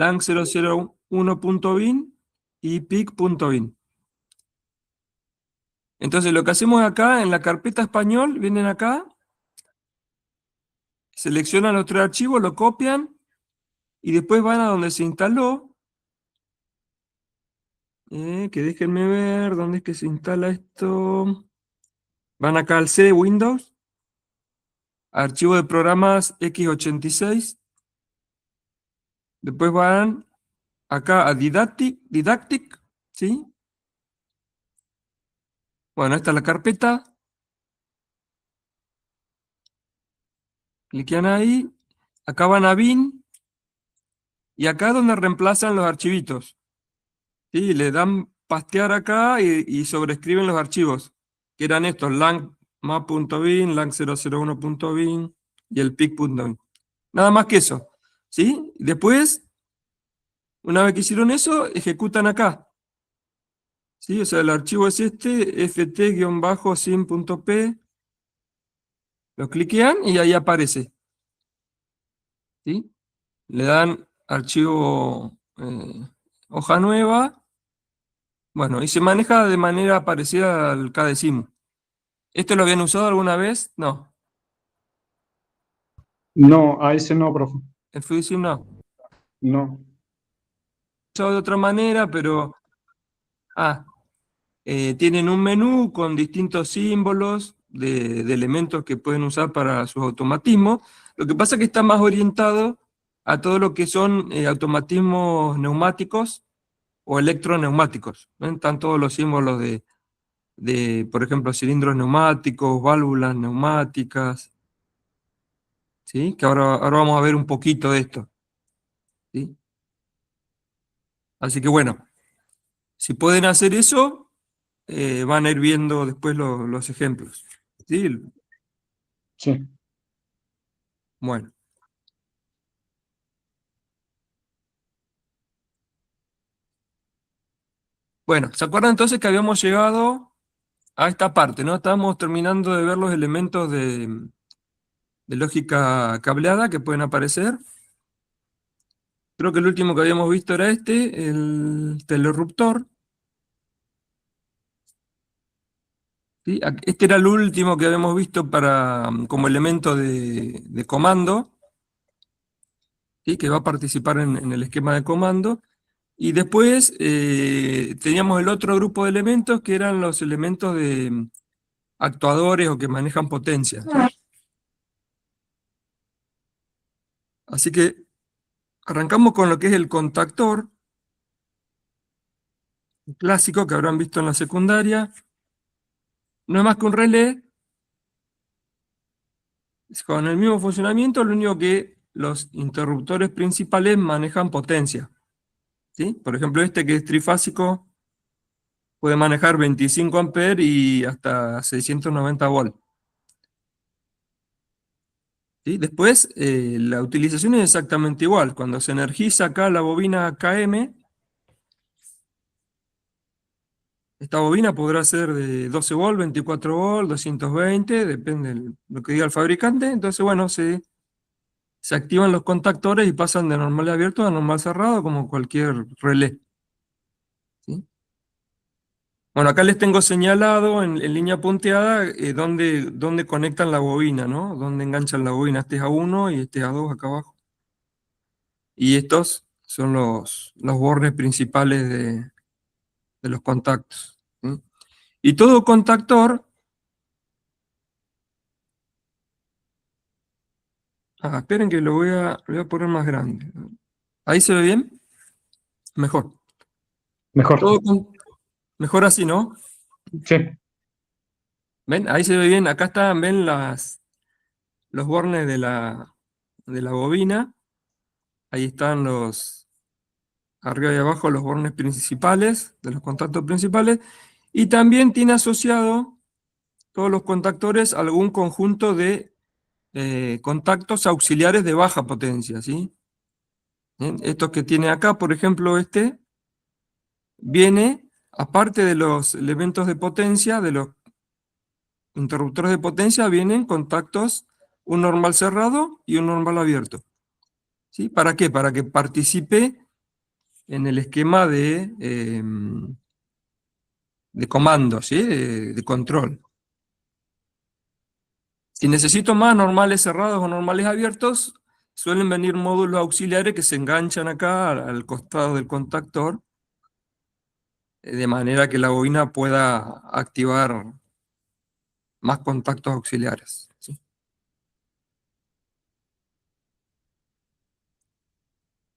lang001.bin y pic.bin. Entonces lo que hacemos acá, en la carpeta español, vienen acá, seleccionan los 3 archivos, lo copian, y después van a donde se instaló, que déjenme ver, ¿dónde es que se instala esto? Van acá al C de Windows, archivo de programas x86, después van acá a Didactic, ¿sí? Bueno, esta es la carpeta, cliquean ahí, acá van a bin, y acá es donde reemplazan los archivitos, ¿sí? Le dan pastear acá y sobrescriben los archivos, que eran estos, lang.map.bin, lang001.bin y el pic.bin. Nada más que eso, ¿sí? Después, una vez que hicieron eso, ejecutan acá, ¿sí? O sea, el archivo es este, ft-sim.p, lo cliquean y ahí aparece, ¿sí? Le dan archivo hoja nueva, bueno, y se maneja de manera parecida al KDeCIM. ¿Esto lo habían usado alguna vez? No. No, a ese no, profe. El FujiSIM no. No. Usado de otra manera, pero... tienen un menú con distintos símbolos de elementos que pueden usar para sus automatismos. Lo que pasa es que está más orientado a todo lo que son automatismos neumáticos o electroneumáticos, ¿no? Están todos los símbolos por ejemplo, cilindros neumáticos, válvulas neumáticas, ¿sí? Que ahora vamos a ver un poquito de esto, ¿sí? Así que bueno, si pueden hacer eso, van a ir viendo después los ejemplos, ¿sí? Sí. Bueno. Bueno, ¿se acuerdan entonces que habíamos llegado a esta parte, ¿no? Estábamos terminando de ver los elementos de lógica cableada que pueden aparecer. Creo que el último que habíamos visto era el telerruptor. ¿Sí? Este era el último que habíamos visto como elemento de comando, ¿sí? Que va a participar en el esquema de comando. Y después teníamos el otro grupo de elementos que eran los elementos de actuadores o que manejan potencia. Así que arrancamos con lo que es el contactor clásico que habrán visto en la secundaria. No es más que un relé con el mismo funcionamiento, lo único que los interruptores principales manejan potencia, ¿sí? Por ejemplo, este que es trifásico puede manejar 25 amperes y hasta 690 volts. ¿Sí? Después, la utilización es exactamente igual. Cuando se energiza acá la bobina KM, esta bobina podrá ser de 12 volts, 24 volts, 220, depende de lo que diga el fabricante. Entonces, bueno, se activan los contactores y pasan de normal abierto a normal cerrado, como cualquier relé, ¿sí? Bueno, acá les tengo señalado en línea punteada dónde conectan la bobina, ¿no? Dónde enganchan la bobina. Este es A1 y este es A2 acá abajo. Y estos son los bornes principales de los contactos, ¿sí? Y todo contactor... esperen que lo voy a poner más grande. ¿Ahí se ve bien? Mejor. Mejor. Mejor así, ¿no? Sí. ¿Ven? Ahí se ve bien. Acá están, ven los bornes de la bobina. Ahí están arriba y abajo los bornes principales, de los contactos principales. Y también tiene asociado todos los contactores a algún conjunto de contactos auxiliares de baja potencia, ¿sí? ¿Bien? Estos que tiene acá, por ejemplo, viene, aparte de los elementos de potencia, de los interruptores de potencia, vienen contactos, un normal cerrado y un normal abierto, ¿sí? ¿Para qué? Para que participe en el esquema de comando, ¿sí? De control. Si necesito más normales cerrados o normales abiertos, suelen venir módulos auxiliares que se enganchan acá al costado del contactor, de manera que la bobina pueda activar más contactos auxiliares, ¿sí?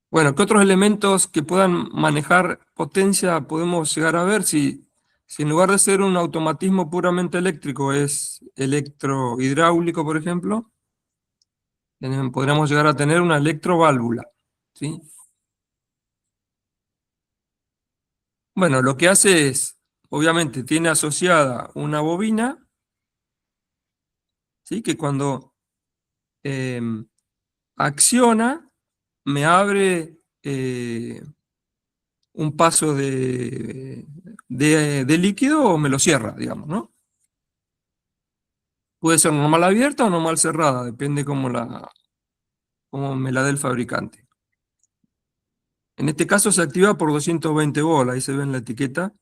Bueno, ¿qué otros elementos que puedan manejar potencia podemos llegar a ver? Si en lugar de ser un automatismo puramente eléctrico es electrohidráulico, por ejemplo, podríamos llegar a tener una electroválvula, ¿sí? Bueno, lo que hace es, obviamente, tiene asociada una bobina, ¿sí? Que cuando acciona, me abre un paso de líquido o me lo cierra, digamos, ¿no? Puede ser normal abierta o normal cerrada, depende cómo me la dé el fabricante. En este caso se activa por 220 volts, ahí se ve en la etiqueta,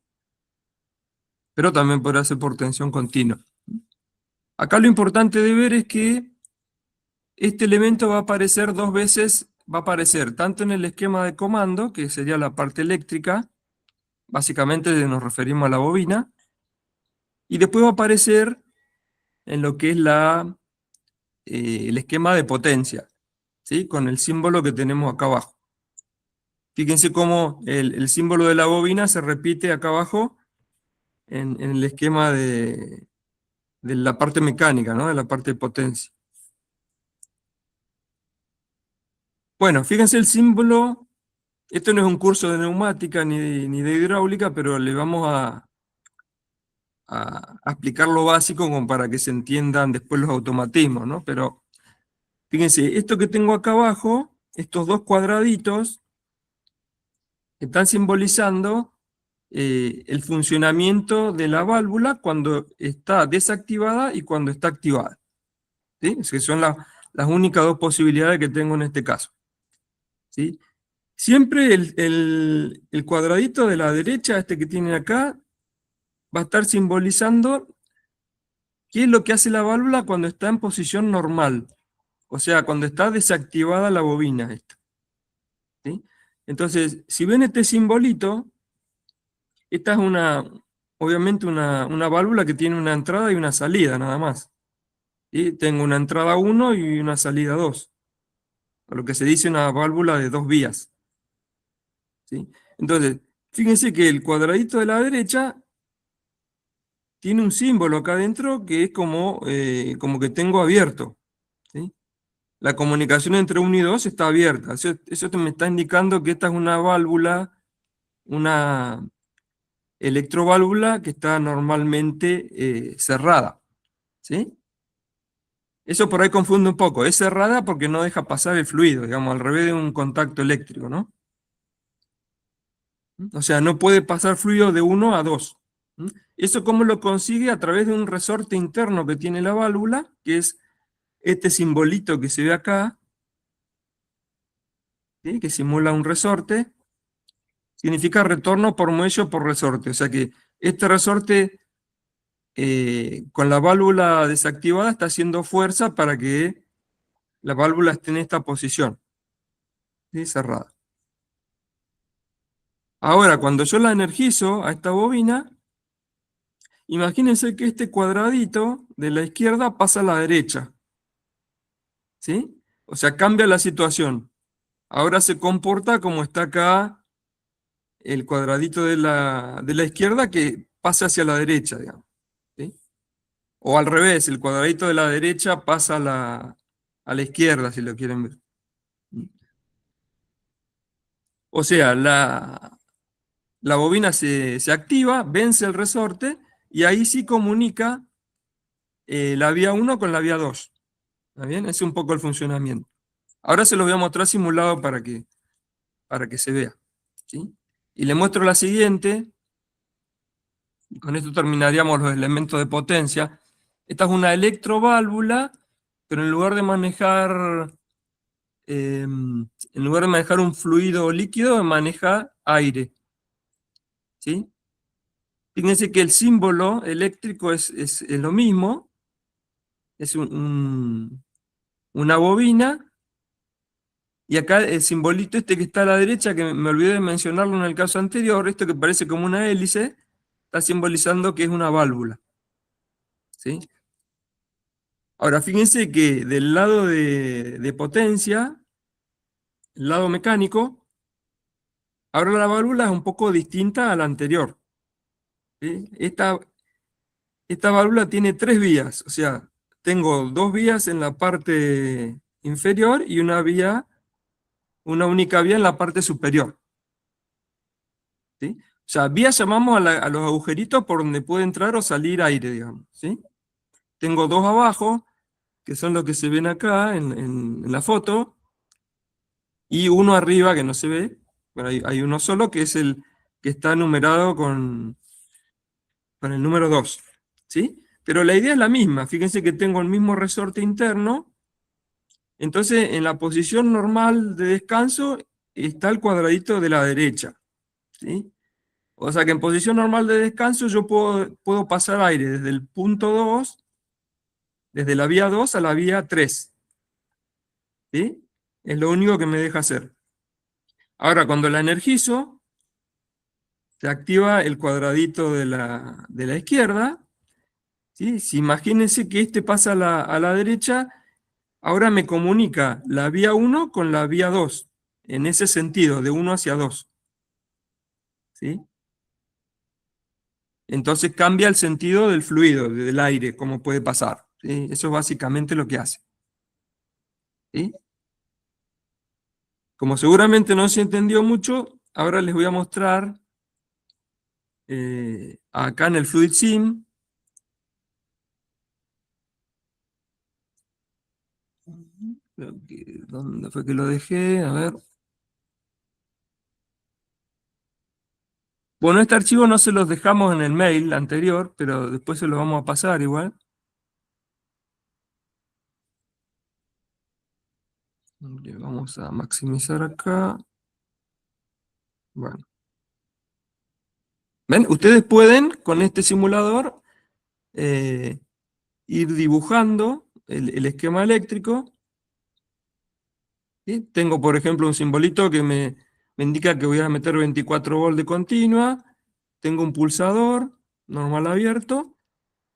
pero también podrá ser por tensión continua. Acá lo importante de ver es que este elemento va a aparecer dos veces, va a aparecer tanto en el esquema de comando, que sería la parte eléctrica, básicamente nos referimos a la bobina, y después va a aparecer en lo que es el esquema de potencia, ¿sí? Con el símbolo que tenemos acá abajo. Fíjense cómo el símbolo de la bobina se repite acá abajo en el esquema de la parte mecánica, ¿no? De la parte de potencia. Bueno, fíjense el símbolo. Esto no es un curso de neumática ni de hidráulica, pero le vamos a explicar lo básico como para que se entiendan después los automatismos, ¿no? Pero fíjense, esto que tengo acá abajo, estos dos cuadraditos, están simbolizando el funcionamiento de la válvula cuando está desactivada y cuando está activada, ¿sí? Es que son las únicas dos posibilidades que tengo en este caso, ¿sí? Siempre el cuadradito de la derecha, este que tienen acá, va a estar simbolizando qué es lo que hace la válvula cuando está en posición normal, o sea, cuando está desactivada la bobina esta, ¿sí? Entonces, si ven este simbolito, esta es obviamente una válvula que tiene una entrada y una salida nada más, ¿sí? Tengo una entrada 1 y una salida 2, o lo que se dice una válvula de dos vías, ¿sí? Entonces, fíjense que el cuadradito de la derecha tiene un símbolo acá adentro que es como que tengo abierto, ¿sí? La comunicación entre 1 y 2 está abierta. Eso me está indicando que esta es una válvula, una electroválvula que está normalmente cerrada, ¿sí? Eso por ahí confunde un poco. Es cerrada porque no deja pasar el fluido, digamos, al revés de un contacto eléctrico, ¿no? O sea, no puede pasar fluido de 1 a 2. ¿Eso cómo lo consigue? A través de un resorte interno que tiene la válvula, que es este simbolito que se ve acá, ¿sí? Que simula un resorte, significa retorno por muelle o por resorte. O sea que este resorte con la válvula desactivada está haciendo fuerza para que la válvula esté en esta posición, ¿sí? Cerrada. Ahora, cuando yo la energizo a esta bobina, imagínense que este cuadradito de la izquierda pasa a la derecha, ¿sí? O sea, cambia la situación. Ahora se comporta como está acá el cuadradito de la izquierda que pasa hacia la derecha, digamos, ¿sí? O al revés, el cuadradito de la derecha pasa a la izquierda, si lo quieren ver. O sea, la bobina se activa, vence el resorte y ahí sí comunica la vía 1 con la vía 2. ¿Está bien? Ese es un poco el funcionamiento. Ahora se los voy a mostrar simulado para que se vea, ¿sí? Y le muestro la siguiente. Y con esto terminaríamos los elementos de potencia. Esta es una electroválvula, pero en lugar de manejar un fluido líquido, maneja aire. ¿Sí? Fíjense que el símbolo eléctrico es lo mismo, es una bobina, y acá el simbolito este que está a la derecha, que me olvidé de mencionarlo en el caso anterior, esto que parece como una hélice, está simbolizando que es una válvula. ¿Sí? Ahora, fíjense que del lado de potencia, el lado mecánico, ahora la válvula es un poco distinta a la anterior. ¿Sí? Esta válvula tiene 3 vías, o sea, tengo 2 vías en la parte inferior y una única vía en la parte superior. ¿Sí? O sea, vías llamamos a los agujeritos por donde puede entrar o salir aire, digamos. ¿Sí? Tengo 2 abajo, que son los que se ven acá en la foto, y uno arriba que no se ve. Bueno, hay uno solo que es el que está numerado con el número 2. ¿Sí? Pero la idea es la misma. Fíjense que tengo el mismo resorte interno. Entonces, en la posición normal de descanso está el cuadradito de la derecha. ¿Sí? O sea que en posición normal de descanso yo puedo pasar aire desde el punto 2, desde la vía 2 a la vía 3. ¿Sí? Es lo único que me deja hacer. Ahora, cuando la energizo, se activa el cuadradito de la izquierda. ¿Sí? Si imagínense que este pasa a la derecha, ahora me comunica la vía 1 con la vía 2, en ese sentido, de 1 hacia 2. ¿Sí? Entonces cambia el sentido del fluido, del aire, cómo puede pasar. ¿Sí? Eso es básicamente lo que hace. ¿Sí? Como seguramente no se entendió mucho, ahora les voy a mostrar acá en el Fluid Sim. ¿Dónde fue que lo dejé? A ver. Bueno, este archivo no se los dejamos en el mail anterior, pero después se lo vamos a pasar igual. Le vamos a maximizar acá. Bueno. ¿Ven? Ustedes pueden, con este simulador, ir dibujando el esquema eléctrico. ¿Sí? Tengo, por ejemplo, un simbolito que me indica que voy a meter 24 volts de continua. Tengo un pulsador normal abierto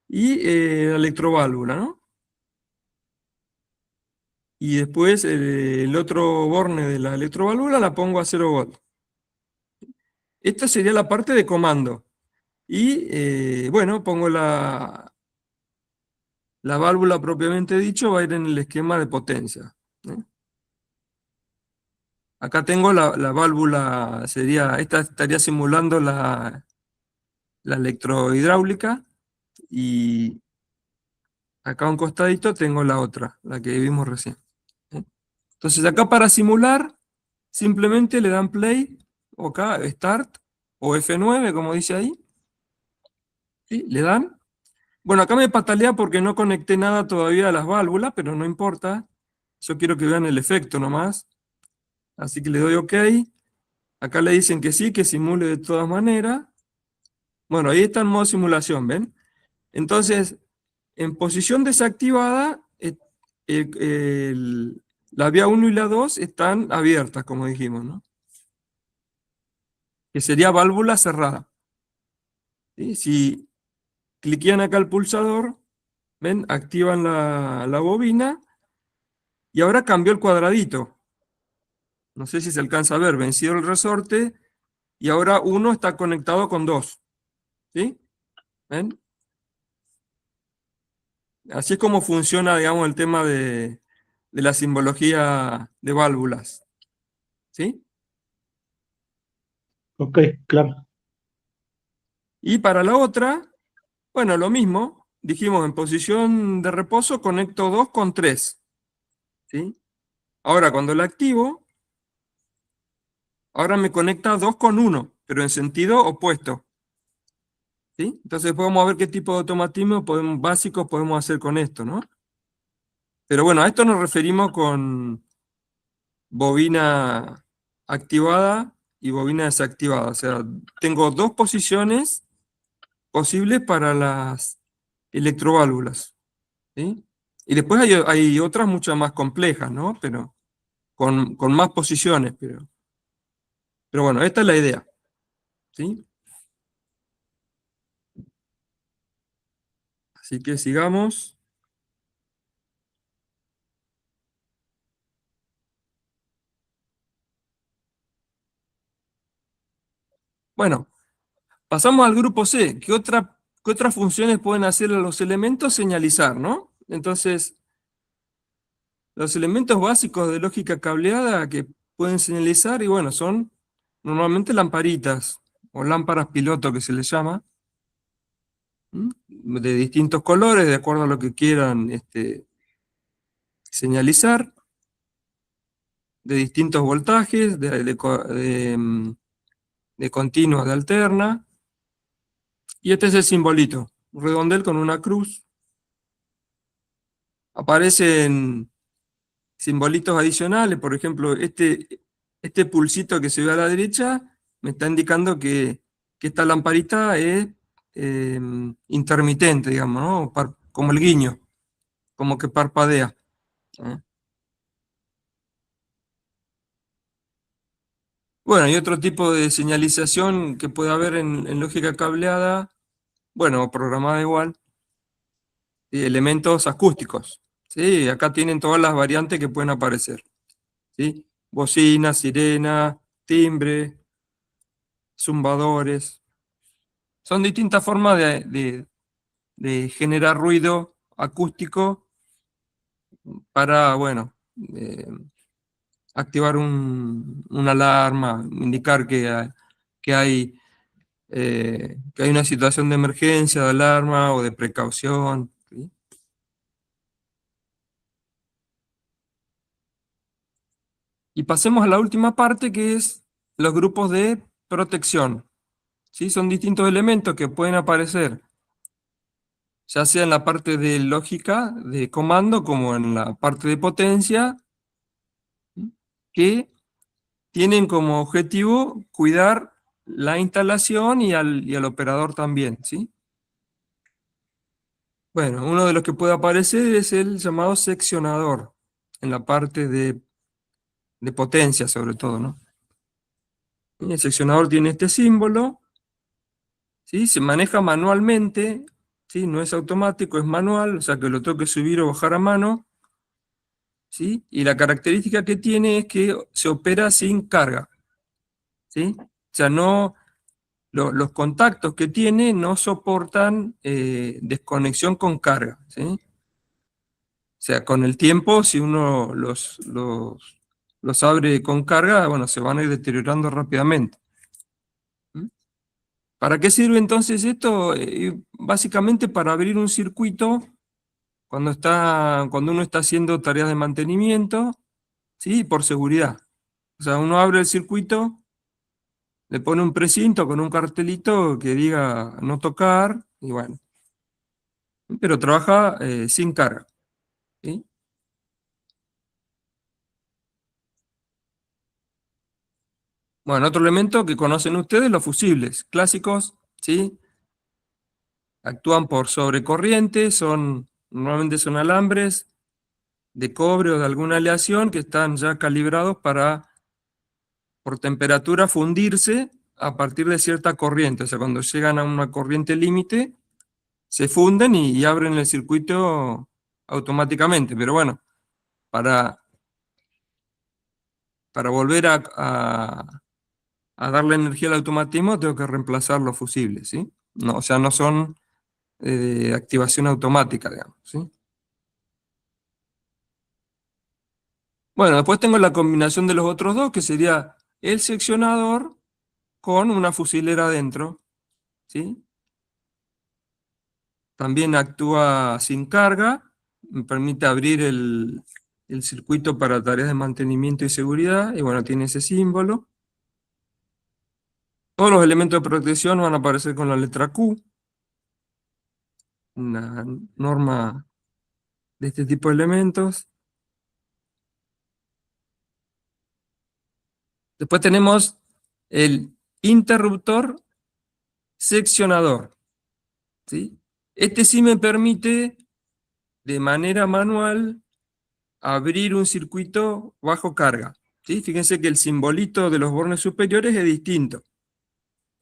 y la electroválvula, ¿no? Y después el otro borne de la electroválvula la pongo a 0 volts. Esta sería la parte de comando. Y bueno, pongo la válvula propiamente dicho, va a ir en el esquema de potencia. ¿Eh? Acá tengo la válvula, esta estaría simulando la electrohidráulica, y acá a un costadito tengo la otra, la que vimos recién. ¿Eh? Entonces acá para simular, simplemente le dan play, o acá start, o F9 como dice ahí. ¿Sí? Le dan. Bueno, acá me patalea porque no conecté nada todavía a las válvulas, pero no importa. Yo quiero que vean el efecto nomás. Así que le doy OK. Acá le dicen que sí, que simule de todas maneras. Bueno, ahí está en modo simulación, ¿ven? Entonces, en posición desactivada, la vía 1 y la 2 están abiertas, como dijimos, ¿no? Que sería válvula cerrada. ¿Sí? Si cliquean acá el pulsador, ¿ven? Activan la bobina y ahora cambió el cuadradito. No sé si se alcanza a ver, vencido el resorte y ahora uno está conectado con 2. ¿Sí? ¿Ven? Así es como funciona, digamos, el tema de la simbología de válvulas. ¿Sí? Ok, claro. Y para la otra, bueno, lo mismo. Dijimos, en posición de reposo conecto 2 con 3. ¿Sí? Ahora, cuando la activo, ahora me conecta 2 con 1, pero en sentido opuesto. ¿Sí? Entonces podemos ver qué tipo de automatismo básicos podemos hacer con esto, ¿no? Pero bueno, a esto nos referimos con bobina activada y bobina desactivada. O sea, tengo dos posiciones posibles para las electroválvulas, ¿sí? Y después hay otras mucho más complejas, ¿no? Pero con más posiciones, pero bueno, esta es la idea, ¿sí? Así que sigamos. Bueno, pasamos al grupo C. ¿Qué otras funciones pueden hacer los elementos? Señalizar, ¿no? Entonces, los elementos básicos de lógica cableada que pueden señalizar, y bueno, son normalmente lamparitas, o lámparas piloto que se les llama, ¿m? De distintos colores, de acuerdo a lo que quieran señalizar, de distintos voltajes, de continua, de alterna, y este es el simbolito, un redondel con una cruz. Aparecen simbolitos adicionales, por ejemplo, este pulsito que se ve a la derecha me está indicando que esta lamparita es eh, intermitente, digamos, ¿no? Como el guiño, como que parpadea, ¿eh? Bueno, y otro tipo de señalización que puede haber en lógica cableada, bueno, o programada igual, elementos acústicos. ¿Sí? Acá tienen todas las variantes que pueden aparecer, ¿sí? Bocina, sirena, timbre, zumbadores. Son distintas formas de generar ruido acústico para, bueno, activar una alarma, indicar que hay, que hay una situación de emergencia, de alarma o de precaución, ¿sí? Y pasemos a la última parte, que es los grupos de protección, ¿sí? Son distintos elementos que pueden aparecer, ya sea en la parte de lógica, de comando, como en la parte de potencia, ¿sí? Que tienen como objetivo cuidar la instalación y al operador también, ¿sí? Bueno, uno de los que puede aparecer es el llamado seccionador, en la parte de potencia sobre todo, ¿no? Y el seccionador tiene este símbolo, ¿sí? Se maneja manualmente, ¿sí? No es automático, es manual, o sea que lo tengo que subir o bajar a mano, ¿sí? Y la característica que tiene es que se opera sin carga, ¿sí? O sea, no, los contactos que tiene no soportan desconexión con carga, ¿sí? O sea, con el tiempo, si uno los abre con carga, bueno, se van a ir deteriorando rápidamente. ¿Mm? ¿Para qué sirve entonces esto? Básicamente para abrir un circuito cuando uno está haciendo tareas de mantenimiento, ¿sí? Por seguridad. O sea, uno abre el circuito, le pone un precinto con un cartelito que diga no tocar, y bueno, pero trabaja sin carga, ¿sí? Bueno, otro elemento que conocen ustedes, los fusibles clásicos, ¿sí? Actúan por sobrecorriente, normalmente son alambres de cobre o de alguna aleación que están ya calibrados para, por temperatura, fundirse a partir de cierta corriente. O sea, cuando llegan a una corriente límite, se funden y abren el circuito automáticamente. Pero bueno, para, para volver a darle energía al automatismo, tengo que reemplazar los fusibles, ¿sí? No, o sea, no son de activación automática, digamos, ¿sí? Bueno, después tengo la combinación de los otros dos, que sería el seccionador con una fusilera adentro, ¿sí? También actúa sin carga, me permite abrir el circuito para tareas de mantenimiento y seguridad, y bueno, tiene ese símbolo. Todos los elementos de protección van a aparecer con la letra Q, una norma de este tipo de elementos. Después tenemos el interruptor seccionador, ¿sí? Este sí me permite, de manera manual, abrir un circuito bajo carga, ¿sí? Fíjense que el simbolito de los bornes superiores es distinto.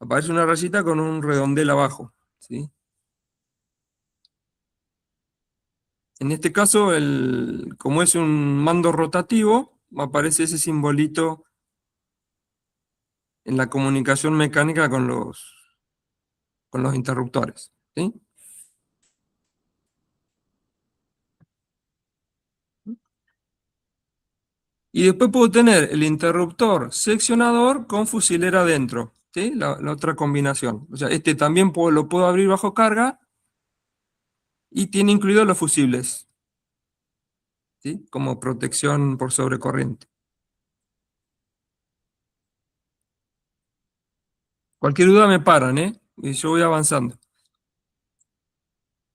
Aparece una rayita con un redondel abajo, ¿sí? En este caso, como es un mando rotativo, aparece ese simbolito en la comunicación mecánica con los interruptores, ¿sí? Y después puedo tener el interruptor seccionador con fusilera adentro, ¿sí? La otra combinación. O sea, este también lo puedo abrir bajo carga y tiene incluidos los fusibles, ¿sí? Como protección por sobrecorriente. Cualquier duda me paran, ¿eh? Y yo voy avanzando.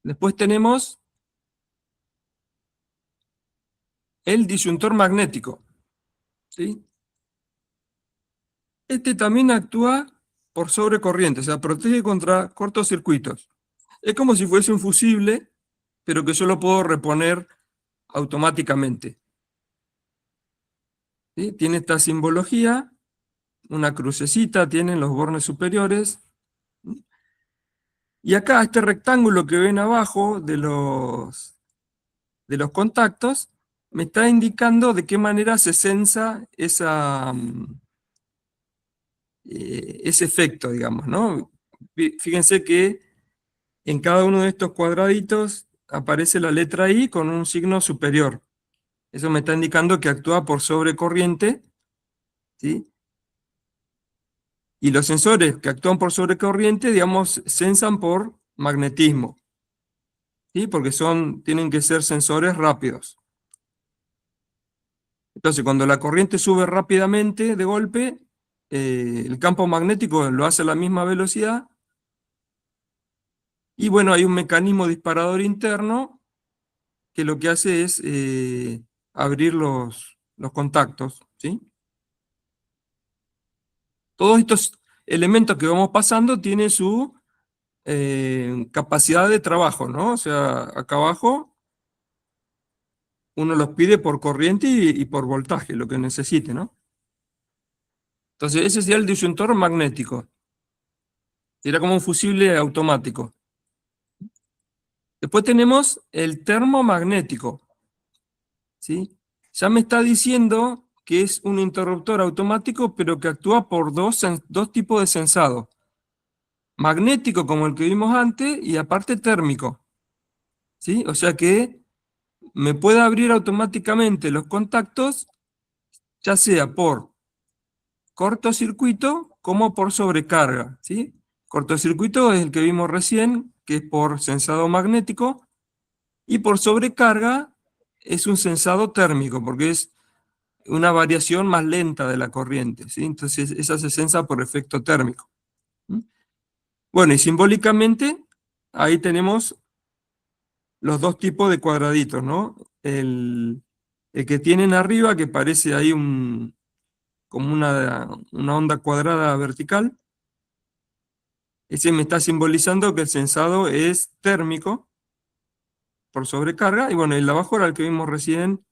Después tenemos el disyuntor magnético, ¿sí? Este también actúa por sobrecorriente, o sea, protege contra cortocircuitos. Es como si fuese un fusible, pero que yo lo puedo reponer automáticamente, ¿sí? Tiene esta simbología, una crucecita, tienen los bornes superiores. Y acá este rectángulo que ven abajo de los contactos me está indicando de qué manera se sensa ese efecto, digamos, ¿no? Fíjense que en cada uno de estos cuadraditos aparece la letra I con un signo superior. Eso me está indicando que actúa por sobrecorriente, ¿sí? Y los sensores que actúan por sobrecorriente, digamos, sensan por magnetismo, ¿sí? Porque tienen que ser sensores rápidos. Entonces, cuando la corriente sube rápidamente de golpe, el campo magnético lo hace a la misma velocidad. Y bueno, hay un mecanismo disparador interno que lo que hace es abrir los contactos, ¿sí? Todos estos elementos que vamos pasando tienen su capacidad de trabajo, ¿no? O sea, acá abajo uno los pide por corriente y por voltaje, lo que necesite, ¿no? Entonces, ese sería el disyuntor magnético. Era como un fusible automático. Después tenemos el termomagnético, ¿sí? Ya me está diciendo que es un interruptor automático, pero que actúa por dos tipos de sensado. Magnético, como el que vimos antes, y aparte térmico, ¿sí? O sea que me puede abrir automáticamente los contactos, ya sea por cortocircuito como por sobrecarga, ¿sí? Cortocircuito es el que vimos recién, que es por sensado magnético, y por sobrecarga es un sensado térmico, porque es una variación más lenta de la corriente, ¿sí? Entonces esa se sensa por efecto térmico. ¿Mm? Bueno, y simbólicamente ahí tenemos los dos tipos de cuadraditos, ¿no? El que tienen arriba, que parece ahí como una onda cuadrada vertical, ese me está simbolizando que el sensado es térmico por sobrecarga, y bueno, el de abajo era el que vimos recién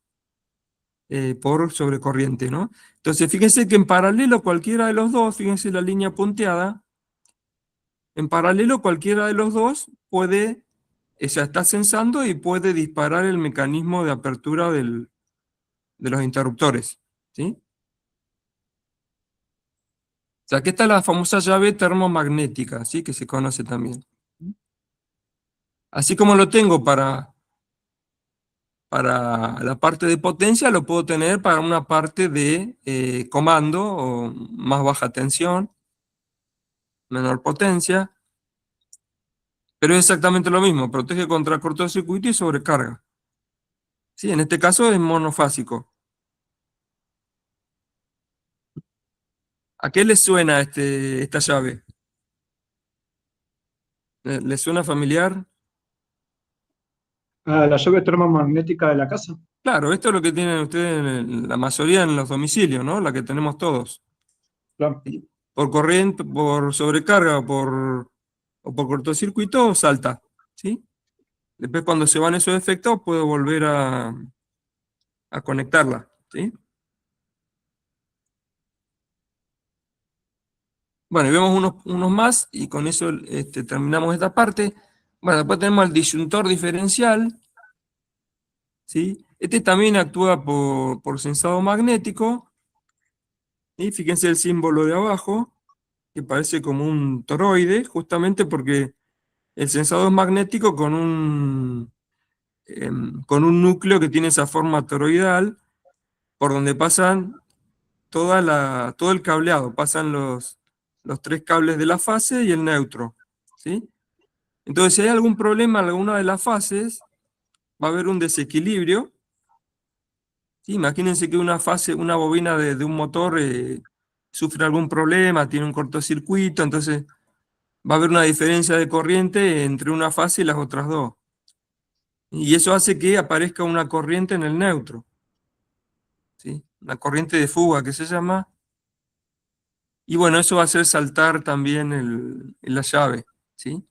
por sobrecorriente, ¿no? Entonces, fíjense que en paralelo cualquiera de los dos, fíjense la línea punteada, en paralelo cualquiera de los dos puede, ya está sensando y puede disparar el mecanismo de apertura de los interruptores, ¿sí? O sea, aquí está la famosa llave termomagnética, ¿sí? Que se conoce también. Así como lo tengo para la parte de potencia, lo puedo tener para una parte de comando o más baja tensión, menor potencia, pero es exactamente lo mismo, protege contra cortocircuito y sobrecarga. Sí, en este caso es monofásico. ¿A qué le suena esta llave? ¿Le suena familiar? Ah, la llave termomagnética de la casa. Claro, esto es lo que tienen ustedes la mayoría en los domicilios, ¿no? La que tenemos todos. Claro. ¿Sí? por corriente, por sobrecarga o por cortocircuito, salta, ¿sí? Después cuando se van esos efectos, puedo volver a conectarla, ¿sí? Bueno, y vemos unos más y con eso terminamos esta parte. Bueno, después tenemos el disyuntor diferencial, ¿sí? Este también actúa por sensado magnético, y fíjense el símbolo de abajo, que parece como un toroide, justamente porque el sensado es magnético con un núcleo que tiene esa forma toroidal, por donde pasan todo el cableado, pasan los tres cables de la fase y el neutro, ¿sí? Entonces, si hay algún problema en alguna de las fases, va a haber un desequilibrio, ¿sí? Imagínense que una fase, una bobina de un motor sufre algún problema, tiene un cortocircuito, entonces va a haber una diferencia de corriente entre una fase y las otras dos. Y eso hace que aparezca una corriente en el neutro, ¿sí? Una corriente de fuga que se llama. Y bueno, eso va a hacer saltar también la llave, ¿sí?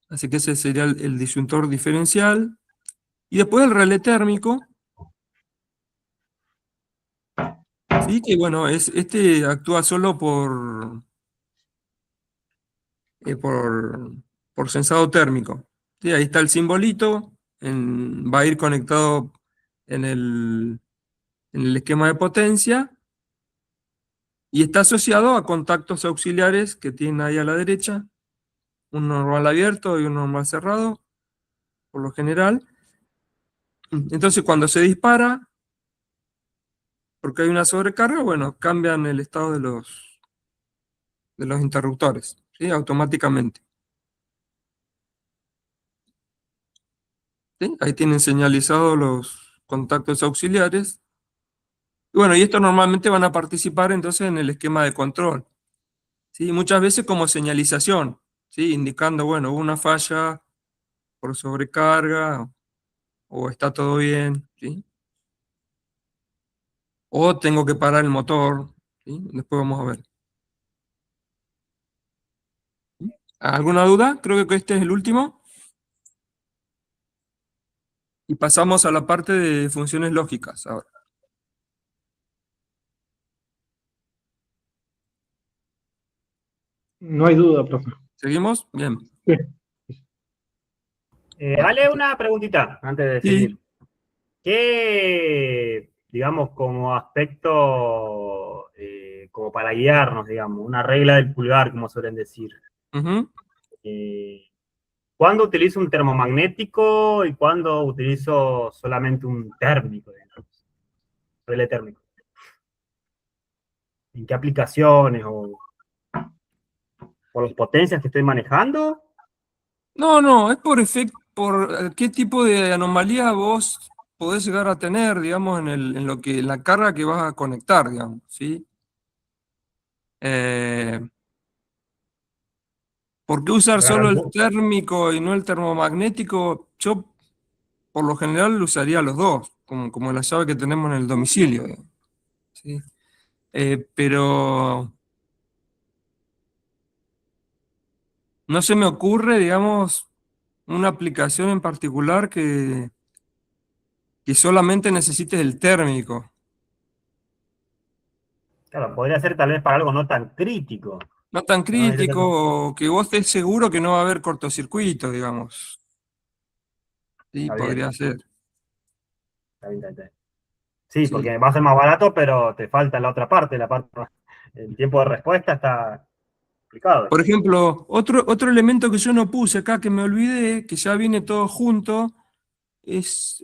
Así que ese sería el disyuntor diferencial. Y después el relé térmico, ¿sí? Que bueno, este actúa solo por, por sensado térmico. ¿Sí? Ahí está el simbolito, va a ir conectado en el esquema de potencia y está asociado a contactos auxiliares que tienen ahí a la derecha, un normal abierto y un normal cerrado, por lo general. Entonces cuando se dispara, porque hay una sobrecarga, bueno, cambian el estado de los interruptores, ¿sí? Automáticamente. ¿Sí? Ahí tienen señalizados los contactos auxiliares. Y bueno, y estos normalmente van a participar entonces en el esquema de control, ¿sí? Muchas veces como señalización, ¿sí? Indicando, bueno, hubo una falla por sobrecarga o está todo bien, ¿sí? O tengo que parar el motor, ¿sí? Después vamos a ver. ¿Alguna duda? Creo que este es el último. Y pasamos a la parte de funciones lógicas ahora. No hay duda, profe. ¿Seguimos? Bien. Sí. Bueno, Ale, una preguntita antes de sí. seguir. ¿Qué, digamos, como aspecto, como para guiarnos, digamos, una regla del pulgar, como suelen decir? Ujú. ¿Cuándo utilizo un termomagnético y cuándo utilizo solamente un térmico, digamos, relé térmico? ¿En qué aplicaciones o por las potencias que estoy manejando? No, es por efecto, por qué tipo de anomalía vos podés llegar a tener, digamos, en la carga que vas a conectar, digamos, ¿sí? Eh, ¿Por qué usar solo el térmico y no el termomagnético? Yo, por lo general, usaría los dos, como la llave que tenemos en el domicilio, digamos, ¿sí? Pero no se me ocurre, digamos, una aplicación en particular que solamente necesites el térmico. Claro, podría ser tal vez para algo no tan crítico. No tan Que no necesite tanto- crítico, o que vos estés seguro que no va a haber cortocircuito, digamos. Sí, Está bien, podría ser. está bien, está bien. Sí, Sí. porque va a ser más barato, pero te falta la otra parte, el tiempo de respuesta está complicado. Por ejemplo, otro elemento que yo no puse acá, que me olvidé, que ya viene todo junto,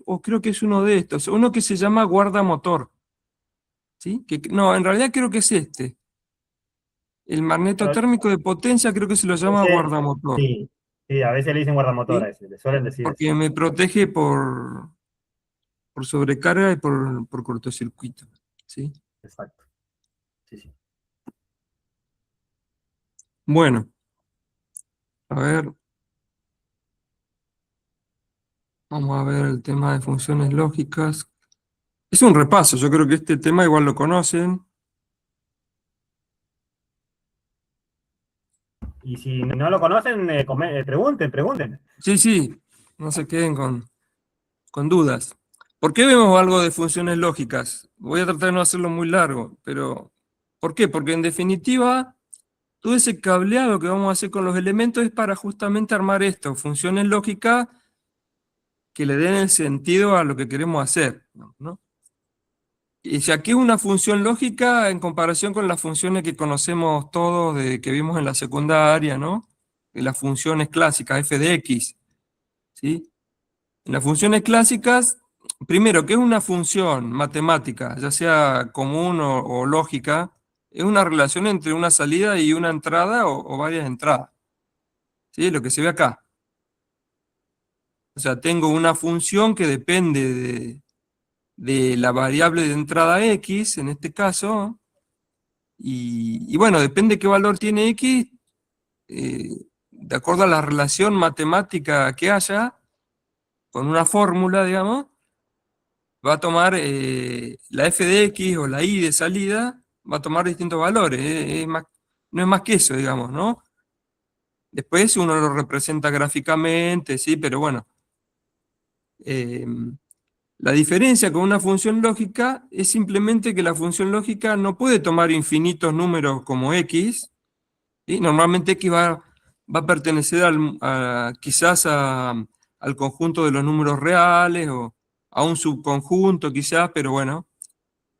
o creo que es uno de estos, uno que se llama guardamotor. ¿Sí? No, en realidad creo que es este. El magneto Pero térmico de potencia creo que se lo llama ese, guardamotor. sí, sí, a veces le dicen guardamotor a ¿Sí? ese, le suelen decir eso. Porque me protege por sobrecarga y por cortocircuito. ¿Sí? Exacto. Sí, sí. Bueno, a ver, vamos a ver el tema de funciones lógicas. Es un repaso, yo creo que este tema igual lo conocen. Y si no lo conocen, pregunten. Sí, sí, no se queden con dudas. ¿Por qué vemos algo de funciones lógicas? Voy a tratar de no hacerlo muy largo, pero ¿por qué? Porque en definitiva, todo ese cableado que vamos a hacer con los elementos es para justamente armar esto, funciones lógicas que le den el sentido a lo que queremos hacer, ¿no? Y si aquí una función lógica en comparación con las funciones que conocemos todos, que vimos en la secundaria, ¿no? De las funciones clásicas, f de x, ¿sí? En las funciones clásicas, primero, ¿qué es una función matemática, ya sea común o lógica? Es una relación entre una salida y una entrada o varias entradas, ¿sí? Lo que se ve acá. O sea, tengo una función que depende de la variable de entrada x, en este caso, y bueno, depende qué valor tiene x, de acuerdo a la relación matemática que haya, con una fórmula, digamos, va a tomar la f de x o la y de salida, va a tomar distintos valores, no es más que eso, digamos, ¿no? Después uno lo representa gráficamente, sí, pero bueno. La diferencia con una función lógica es simplemente que la función lógica no puede tomar infinitos números como x, ¿sí? Normalmente x va a pertenecer quizás al conjunto de los números reales o a un subconjunto quizás, pero bueno,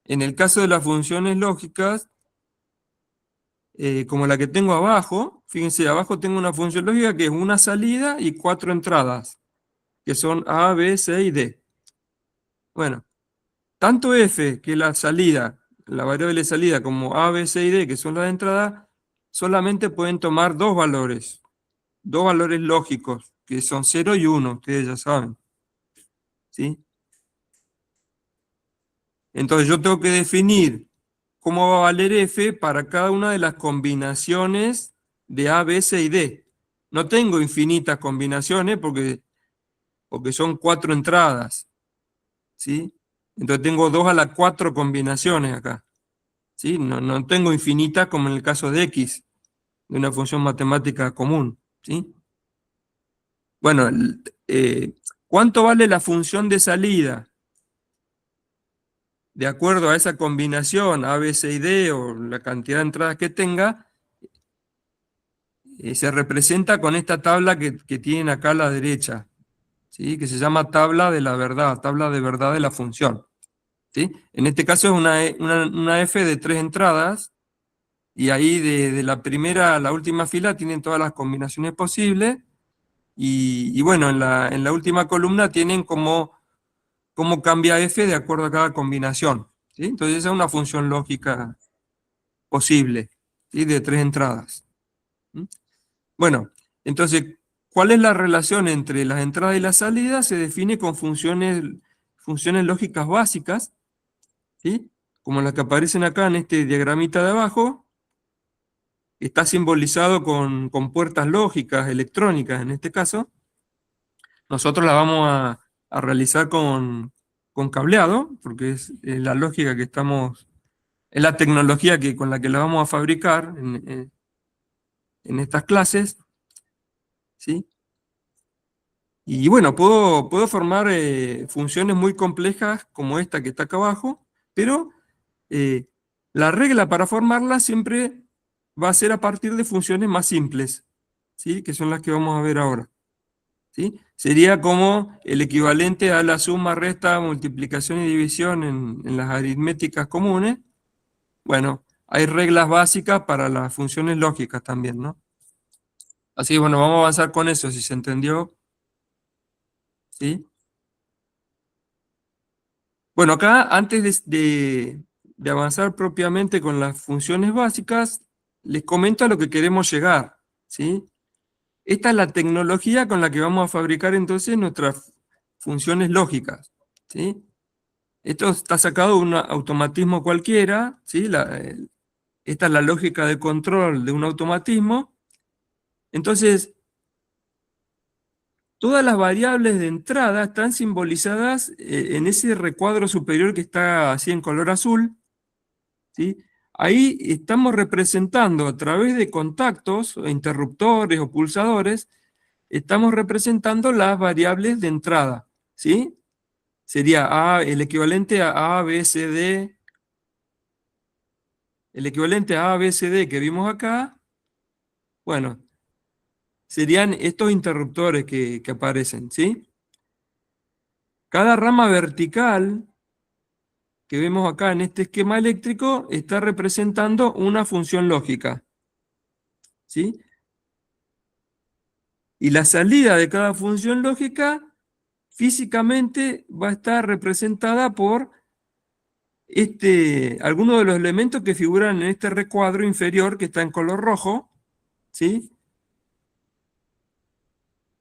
en el caso de las funciones lógicas, como la que tengo abajo, fíjense, abajo tengo una función lógica que es una salida y 4 entradas, que son a, b, c y d. Bueno, tanto f, que es la salida, la variable de salida, como a, b, c y d, que son las entradas, solamente pueden tomar dos valores lógicos, que son 0 y 1, ustedes ya saben. ¿Sí? Entonces yo tengo que definir cómo va a valer f para cada una de las combinaciones de a, b, c y d. No tengo infinitas combinaciones porque son 4 entradas. ¿Sí? Entonces tengo 2 a la 4 combinaciones acá. ¿Sí? No tengo infinitas como en el caso de x, de una función matemática común. ¿Sí? Bueno, ¿cuánto vale la función de salida? De acuerdo a esa combinación A, B, C y D o la cantidad de entradas que tenga, se representa con esta tabla que tienen acá a la derecha, ¿sí? Que se llama tabla de la verdad, tabla de verdad de la función. ¿Sí? En este caso es una F de 3 entradas, y ahí de la primera a la última fila tienen todas las combinaciones posibles, y bueno, en la última columna tienen cómo cambia F de acuerdo a cada combinación. ¿Sí? Entonces esa es una función lógica posible, ¿sí? De 3 entradas. ¿Mm? Bueno, entonces, ¿cuál es la relación entre las entradas y las salidas? Se define con funciones lógicas básicas, ¿sí? Como las que aparecen acá en este diagramita de abajo. Está simbolizado con puertas lógicas, electrónicas en este caso. Nosotros la vamos a realizar con cableado, porque es la lógica que estamos, es la tecnología con la que la vamos a fabricar en estas clases, ¿sí? Y bueno, puedo formar funciones muy complejas como esta que está acá abajo, pero eh, la regla para formarlas siempre va a ser a partir de funciones más simples, ¿sí? Que son las que vamos a ver ahora. ¿Sí? Sería como el equivalente a la suma, resta, multiplicación y división en las aritméticas comunes. Bueno, hay reglas básicas para las funciones lógicas también, ¿no? Así que bueno, vamos a avanzar con eso, si se entendió. ¿Sí? Bueno, acá antes de avanzar propiamente con las funciones básicas, les comento a lo que queremos llegar, ¿sí? Esta es la tecnología con la que vamos a fabricar entonces nuestras funciones lógicas, ¿sí? Esto está sacado de un automatismo cualquiera, ¿sí? Esta es la lógica de control de un automatismo. Entonces, todas las variables de entrada están simbolizadas en ese recuadro superior que está así en color azul, ¿sí? Ahí estamos representando a través de contactos, o interruptores o pulsadores, estamos representando las variables de entrada, ¿sí? Sería el equivalente a A, B, C, D. El equivalente a A, B, C, D que vimos acá, bueno, serían estos interruptores que aparecen, ¿sí? Cada rama vertical que vemos acá en este esquema eléctrico está representando una función lógica, ¿sí? Y la salida de cada función lógica físicamente va a estar representada por algunos de los elementos que figuran en este recuadro inferior que está en color rojo, ¿sí?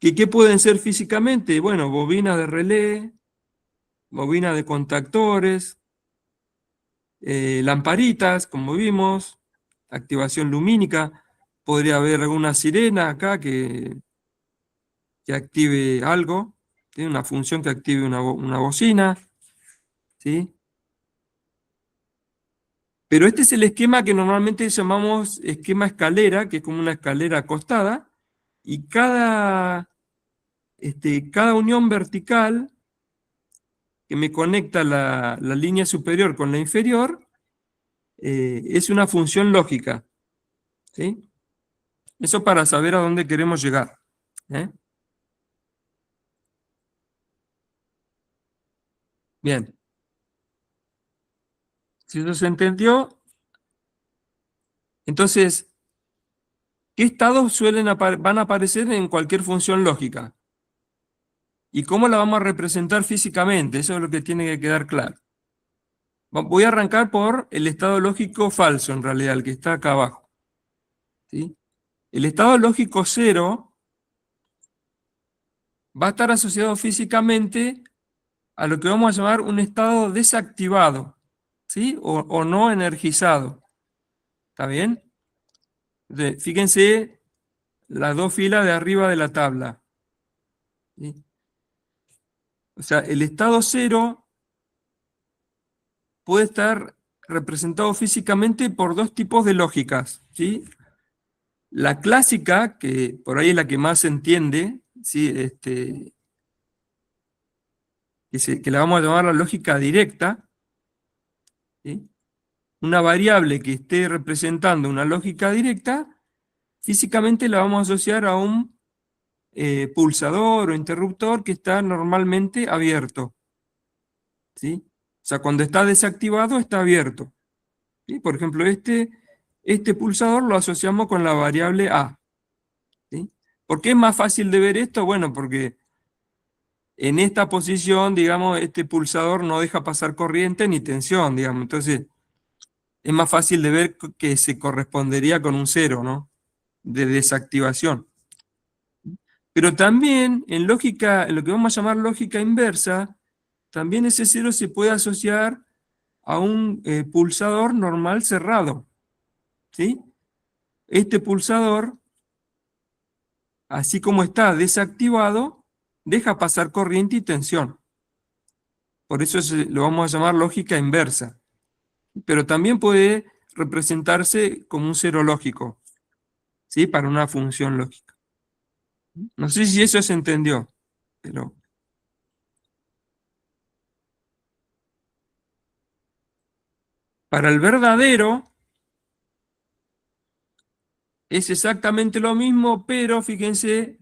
¿Qué pueden ser físicamente? Bueno, bobinas de relé, bobinas de contactores, lamparitas, como vimos, activación lumínica. Podría haber alguna sirena acá que active algo, tiene una función que active una bocina, ¿sí? Pero este es el esquema que normalmente llamamos esquema escalera, que es como una escalera acostada, y cada unión vertical que me conecta la línea superior con la inferior es una función lógica, ¿sí? Eso para saber a dónde queremos llegar, ¿eh? Bien. Si eso se entendió, entonces, ¿qué estados van a aparecer en cualquier función lógica? ¿Y cómo la vamos a representar físicamente? Eso es lo que tiene que quedar claro. Voy a arrancar por el estado lógico falso, en realidad, el que está acá abajo, ¿sí? El estado lógico cero va a estar asociado físicamente a lo que vamos a llamar un estado desactivado, ¿sí? O no energizado. ¿Está bien? Entonces, fíjense las dos filas de arriba de la tabla, ¿sí? O sea, el estado cero puede estar representado físicamente por dos tipos de lógicas, ¿sí? La clásica, que por ahí es la que más se entiende, ¿sí? Que la vamos a llamar la lógica directa, ¿sí? Una variable que esté representando una lógica directa, físicamente la vamos a asociar a un pulsador o interruptor que está normalmente abierto, ¿sí? O sea, cuando está desactivado está abierto, ¿sí? Por ejemplo, este pulsador lo asociamos con la variable A, ¿sí? ¿Por qué es más fácil de ver esto? Bueno, porque en esta posición, digamos, este pulsador no deja pasar corriente ni tensión, digamos. Entonces, es más fácil de ver que se correspondería con un cero, ¿no? De desactivación. Pero también en lógica, en lo que vamos a llamar lógica inversa, también ese cero se puede asociar a un pulsador normal cerrado, ¿sí? Este pulsador, así como está desactivado, deja pasar corriente y tensión. Por eso lo vamos a llamar lógica inversa. Pero también puede representarse como un cero lógico, ¿sí? Para una función lógica. No sé si eso se entendió, pero para el verdadero es exactamente lo mismo, pero fíjense,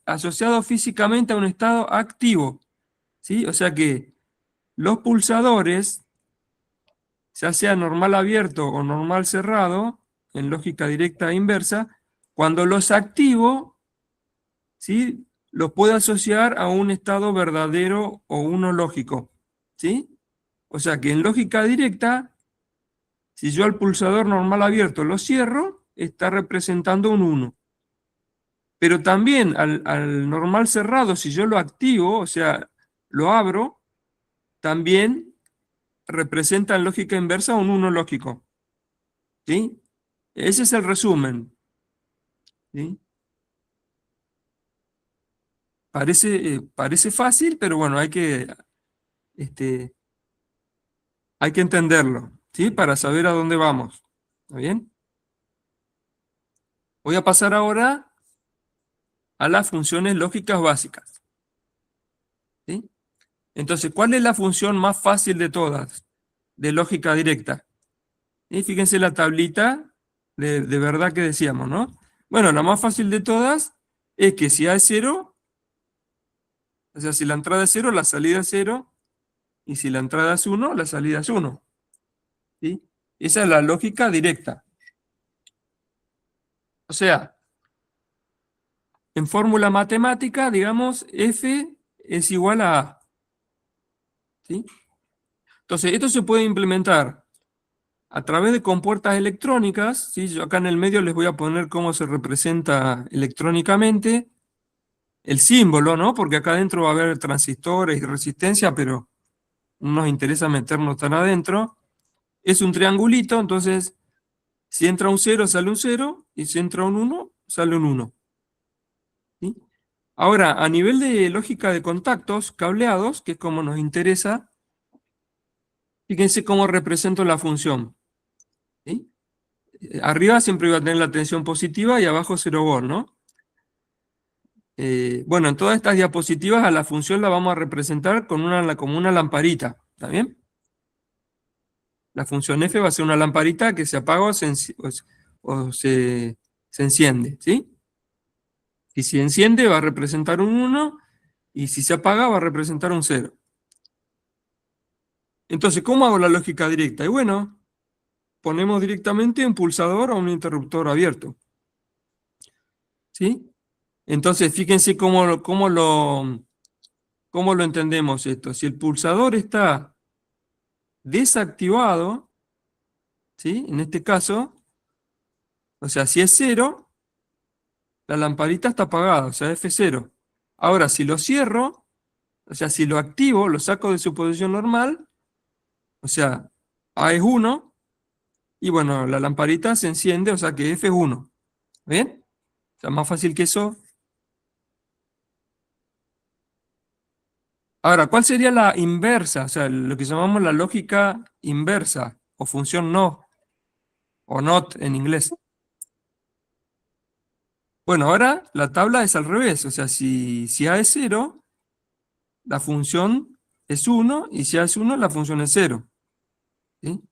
asociado físicamente a un estado activo, ¿sí? O sea que los pulsadores, ya sea normal abierto o normal cerrado, en lógica directa e inversa, cuando los activo, ¿sí? Los puedo asociar a un estado verdadero o uno lógico, ¿sí? O sea que en lógica directa, si yo al pulsador normal abierto lo cierro, está representando un 1. Pero también al normal cerrado, si yo lo activo, o sea, lo abro, también representa en lógica inversa un 1 lógico, ¿sí? Ese es el resumen, ¿sí? parece fácil, pero bueno, hay que entenderlo, ¿sí? Para saber a dónde vamos. ¿Está bien? Voy a pasar ahora a las funciones lógicas básicas, ¿sí? Entonces, ¿cuál es la función más fácil de todas de lógica directa? Y fíjense la tablita de verdad que decíamos, ¿no? Bueno, la más fácil de todas es que si A es 0, o sea, si la entrada es 0, la salida es 0, y si la entrada es 1, la salida es 1, ¿sí? Esa es la lógica directa. O sea, en fórmula matemática, digamos, F es igual a A, ¿sí? Entonces, esto se puede implementar a través de compuertas electrónicas, ¿sí? Yo acá en el medio les voy a poner cómo se representa electrónicamente el símbolo, ¿no? Porque acá adentro va a haber transistores y resistencia, pero no nos interesa meternos tan adentro. Es un triangulito, entonces, si entra un 0, sale un 0, y si entra un 1, sale un 1, ¿sí? Ahora, a nivel de lógica de contactos cableados, que es como nos interesa, fíjense cómo represento la función, ¿sí? Arriba siempre iba a tener la tensión positiva y abajo 0 volt, ¿no? Bueno, en todas estas diapositivas a la función la vamos a representar como una lamparita, ¿está bien? La función f va a ser una lamparita que se apaga o se enciende, ¿sí? Y si enciende va a representar un 1, y si se apaga va a representar un 0. Entonces, ¿cómo hago la lógica directa? Y bueno, ponemos directamente un pulsador o un interruptor abierto, ¿sí? Entonces, fíjense cómo lo entendemos esto. Si el pulsador está desactivado, ¿sí? En este caso, o sea, si es 0, la lamparita está apagada, o sea, F0. Ahora, si lo cierro, o sea, si lo activo, lo saco de su posición normal, o sea, A es 1, y bueno, la lamparita se enciende, o sea que F es 1. ¿Bien? O sea, más fácil que eso. Ahora, ¿cuál sería la inversa? O sea, lo que llamamos la lógica inversa, o función no, o not en inglés. Bueno, ahora la tabla es al revés, o sea, si A es 0, la función es 1, y si A es 1, la función es 0, ¿sí?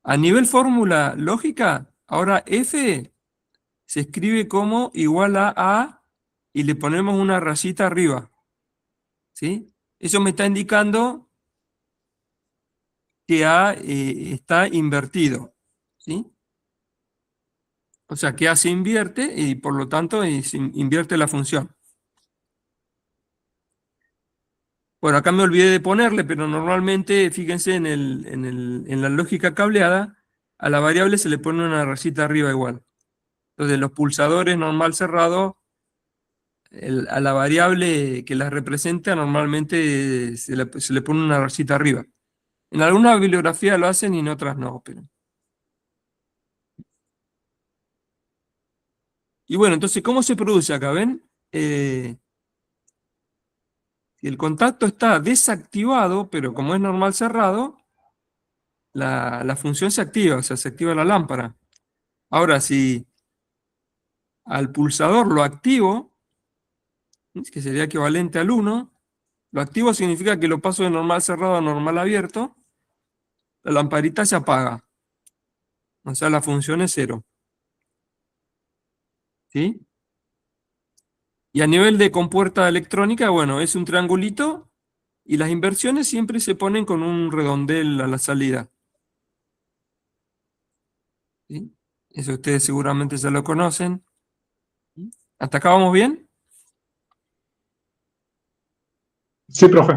A nivel fórmula lógica, ahora F se escribe como igual a y le ponemos una rayita arriba, ¿sí? Eso me está indicando que A está invertido, ¿sí? O sea, que A se invierte y por lo tanto se invierte la función. Bueno, acá me olvidé de ponerle, pero normalmente, fíjense, en la lógica cableada, a la variable se le pone una rayita arriba igual. Entonces, los pulsadores normal cerrado, a la variable que las representa, normalmente se le pone una rayita arriba. En algunas bibliografías lo hacen y en otras no. Y bueno, entonces, ¿cómo se produce acá? ¿Ven? Si el contacto está desactivado, pero como es normal cerrado, la función se activa, o sea, se activa la lámpara. Ahora, si al pulsador lo activo, que sería equivalente al 1, lo activo significa que lo paso de normal cerrado a normal abierto, la lamparita se apaga. O sea, la función es 0. ¿Sí? Y a nivel de compuerta electrónica, bueno, es un triangulito y las inversiones siempre se ponen con un redondel a la salida. ¿Sí? Eso ustedes seguramente ya lo conocen. ¿Hasta acá vamos bien? Sí, profe.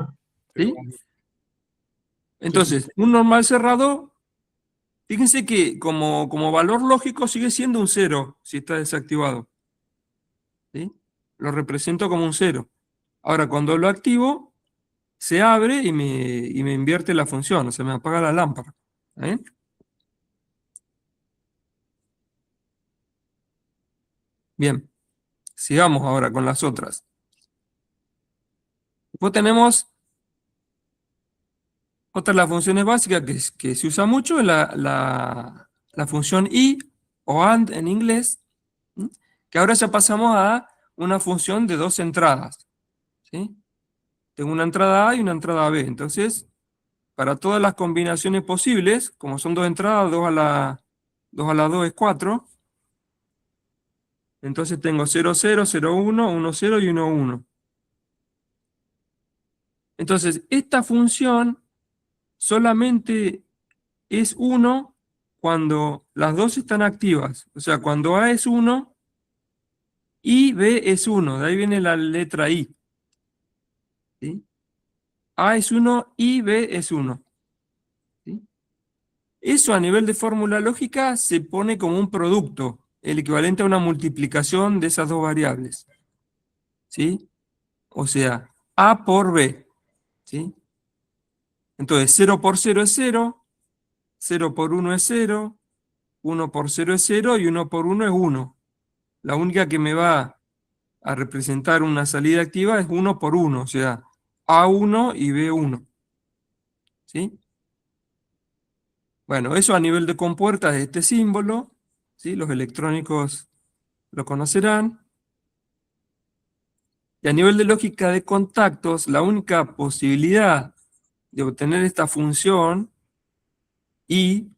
¿Sí? Entonces, un normal cerrado, fíjense que como valor lógico sigue siendo un 0 si está desactivado, ¿sí? Lo represento como un 0. Ahora, cuando lo activo, se abre y me invierte la función, o sea, me apaga la lámpara. ¿Está bien? Bien, sigamos ahora con las otras. Después tenemos otra de las funciones básicas que se usa mucho, es la función y o AND en inglés, ¿sí? Que ahora ya pasamos a una función de dos entradas, ¿sí? Tengo una entrada A y una entrada B. Entonces, para todas las combinaciones posibles, como son dos entradas, 2 a la 2 es 4. Entonces tengo 0, 0, 0, 1, 1, 0 y 1, 1. Entonces, esta función solamente es 1 cuando las dos están activas. O sea, cuando A es 1 y B es 1. De ahí viene la letra I. ¿Sí? A es 1 y B es 1. ¿Sí? Eso a nivel de fórmula lógica se pone como un producto, el equivalente a una multiplicación de esas dos variables. ¿Sí? O sea, A por B. ¿Sí? Entonces, 0 por 0 es 0, 0 por 1 es 0, 1 por 0 es 0 y 1 por 1 es 1. La única que me va a representar una salida activa es 1 por 1, o sea, A1 y B1. ¿Sí? Bueno, eso a nivel de compuertas es este símbolo, ¿sí? Los electrónicos lo conocerán. Y a nivel de lógica de contactos, la única posibilidad de obtener esta función y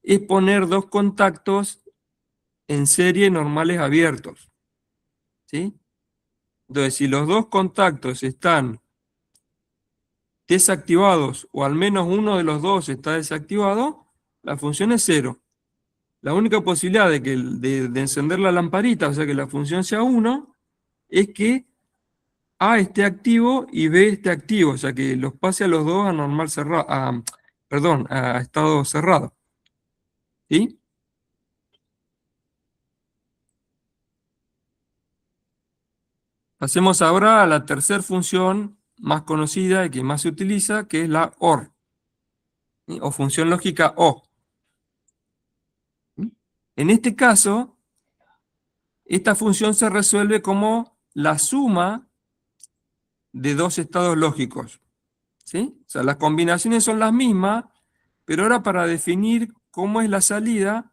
es poner dos contactos en serie normales abiertos. ¿Sí? Entonces, si los dos contactos están desactivados o al menos uno de los dos está desactivado, la función es 0. La única posibilidad de encender la lamparita, o sea que la función sea 1, es que A esté activo y B esté activo, o sea que los pase a los dos a normal cerrado, perdón, a estado cerrado. ¿Sí? Pasemos ahora a la tercera función más conocida y que más se utiliza, que es la OR, ¿sí? O función lógica O. ¿Sí? En este caso, esta función se resuelve como la suma de dos estados lógicos. ¿Sí? O sea, las combinaciones son las mismas, pero ahora para definir cómo es la salida,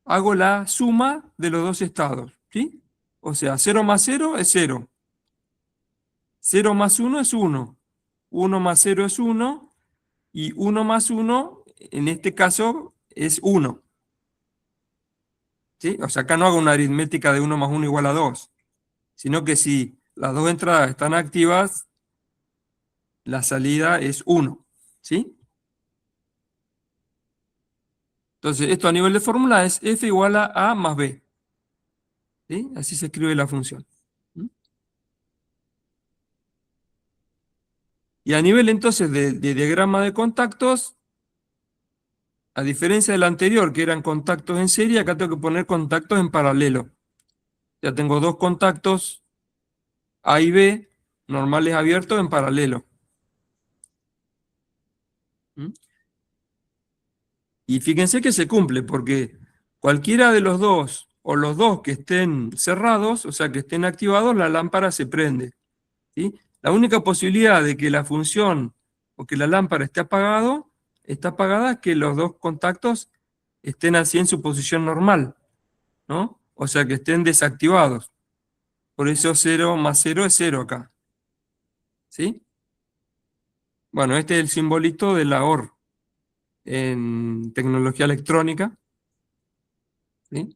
hago la suma de los dos estados. ¿Sí? O sea, 0 más 0 es 0. 0 más 1 es 1. 1 más 0 es 1. Y 1 más 1, en este caso, es 1. ¿Sí? O sea, acá no hago una aritmética de 1 más 1 igual a 2, sino que si las dos entradas están activas, la salida es 1. ¿Sí? Entonces, esto a nivel de fórmula es f igual a A más B. ¿Sí? Así se escribe la función. ¿Mm? Y a nivel entonces de diagrama de contactos, a diferencia del anterior, que eran contactos en serie, acá tengo que poner contactos en paralelo. Ya tengo dos contactos A y B, normales abiertos en paralelo. ¿Mm? Y fíjense que se cumple, porque cualquiera de los dos, o los dos que estén cerrados, o sea, que estén activados, la lámpara se prende. ¿Sí? La única posibilidad de que la función o que la lámpara está apagada, que los dos contactos estén así en su posición normal, ¿no? O sea, que estén desactivados. Por eso 0 más 0 es 0 acá. ¿Sí? Bueno, este es el simbolito de la OR en tecnología electrónica. ¿Sí?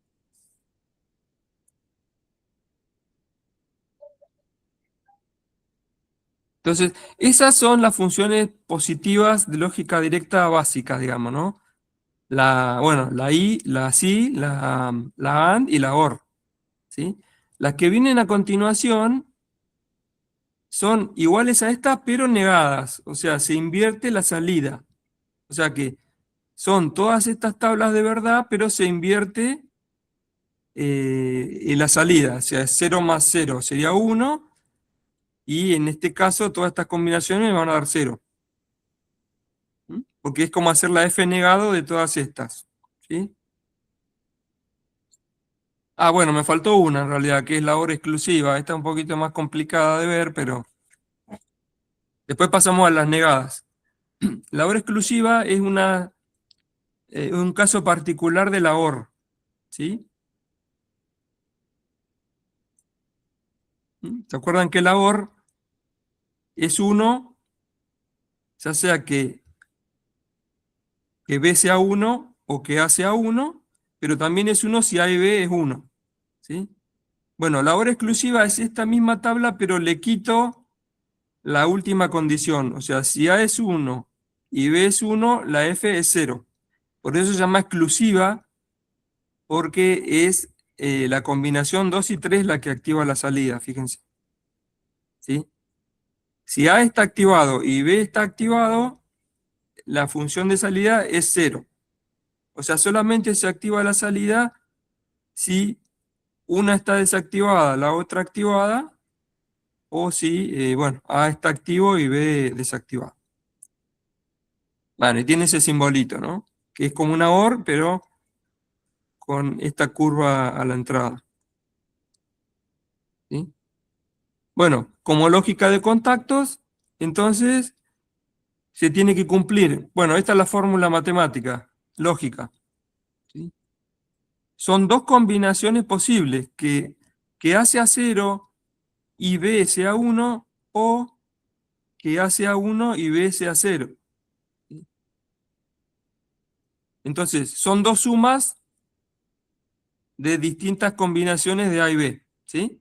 Entonces, esas son las funciones positivas de lógica directa básicas, digamos, ¿no? Bueno, la I, la SI, la AND y la OR. ¿Sí? Las que vienen a continuación son iguales a estas, pero negadas. O sea, se invierte la salida. O sea que son todas estas tablas de verdad, pero se invierte en la salida. O sea, 0 más 0 sería 1. Y en este caso, todas estas combinaciones me van a dar 0. ¿Mm? Porque es como hacer la F negado de todas estas. ¿Sí? Ah, bueno, me faltó una en realidad, que es la hora exclusiva. Esta es un poquito más complicada de ver, pero después pasamos a las negadas. La hora exclusiva es un caso particular de la OR, ¿sí? ¿Se acuerdan que la OR es 1, ya sea que B sea 1 o que A sea 1, pero también es 1 si A y B es 1, ¿sí? Bueno, la hora exclusiva es esta misma tabla, pero le quito la última condición. O sea, si A es 1 y B es 1, la F es 0. Por eso se llama exclusiva, porque es la combinación 2 y 3 la que activa la salida, fíjense. ¿Sí? Si A está activado y B está activado, la función de salida es 0. O sea, solamente se activa la salida si una está desactivada, la otra activada, o si, bueno, A está activo y B desactivado. Vale, y tiene ese simbolito, ¿no? Que es como una OR, pero con esta curva a la entrada. ¿Sí? Bueno, como lógica de contactos, entonces se tiene que cumplir. Bueno, esta es la fórmula matemática, lógica. ¿Sí? Son dos combinaciones posibles, que A sea 0 y B sea 1, o que A sea 1 y B sea 0. ¿Sí? Entonces, son dos sumas de distintas combinaciones de A y B. ¿Sí?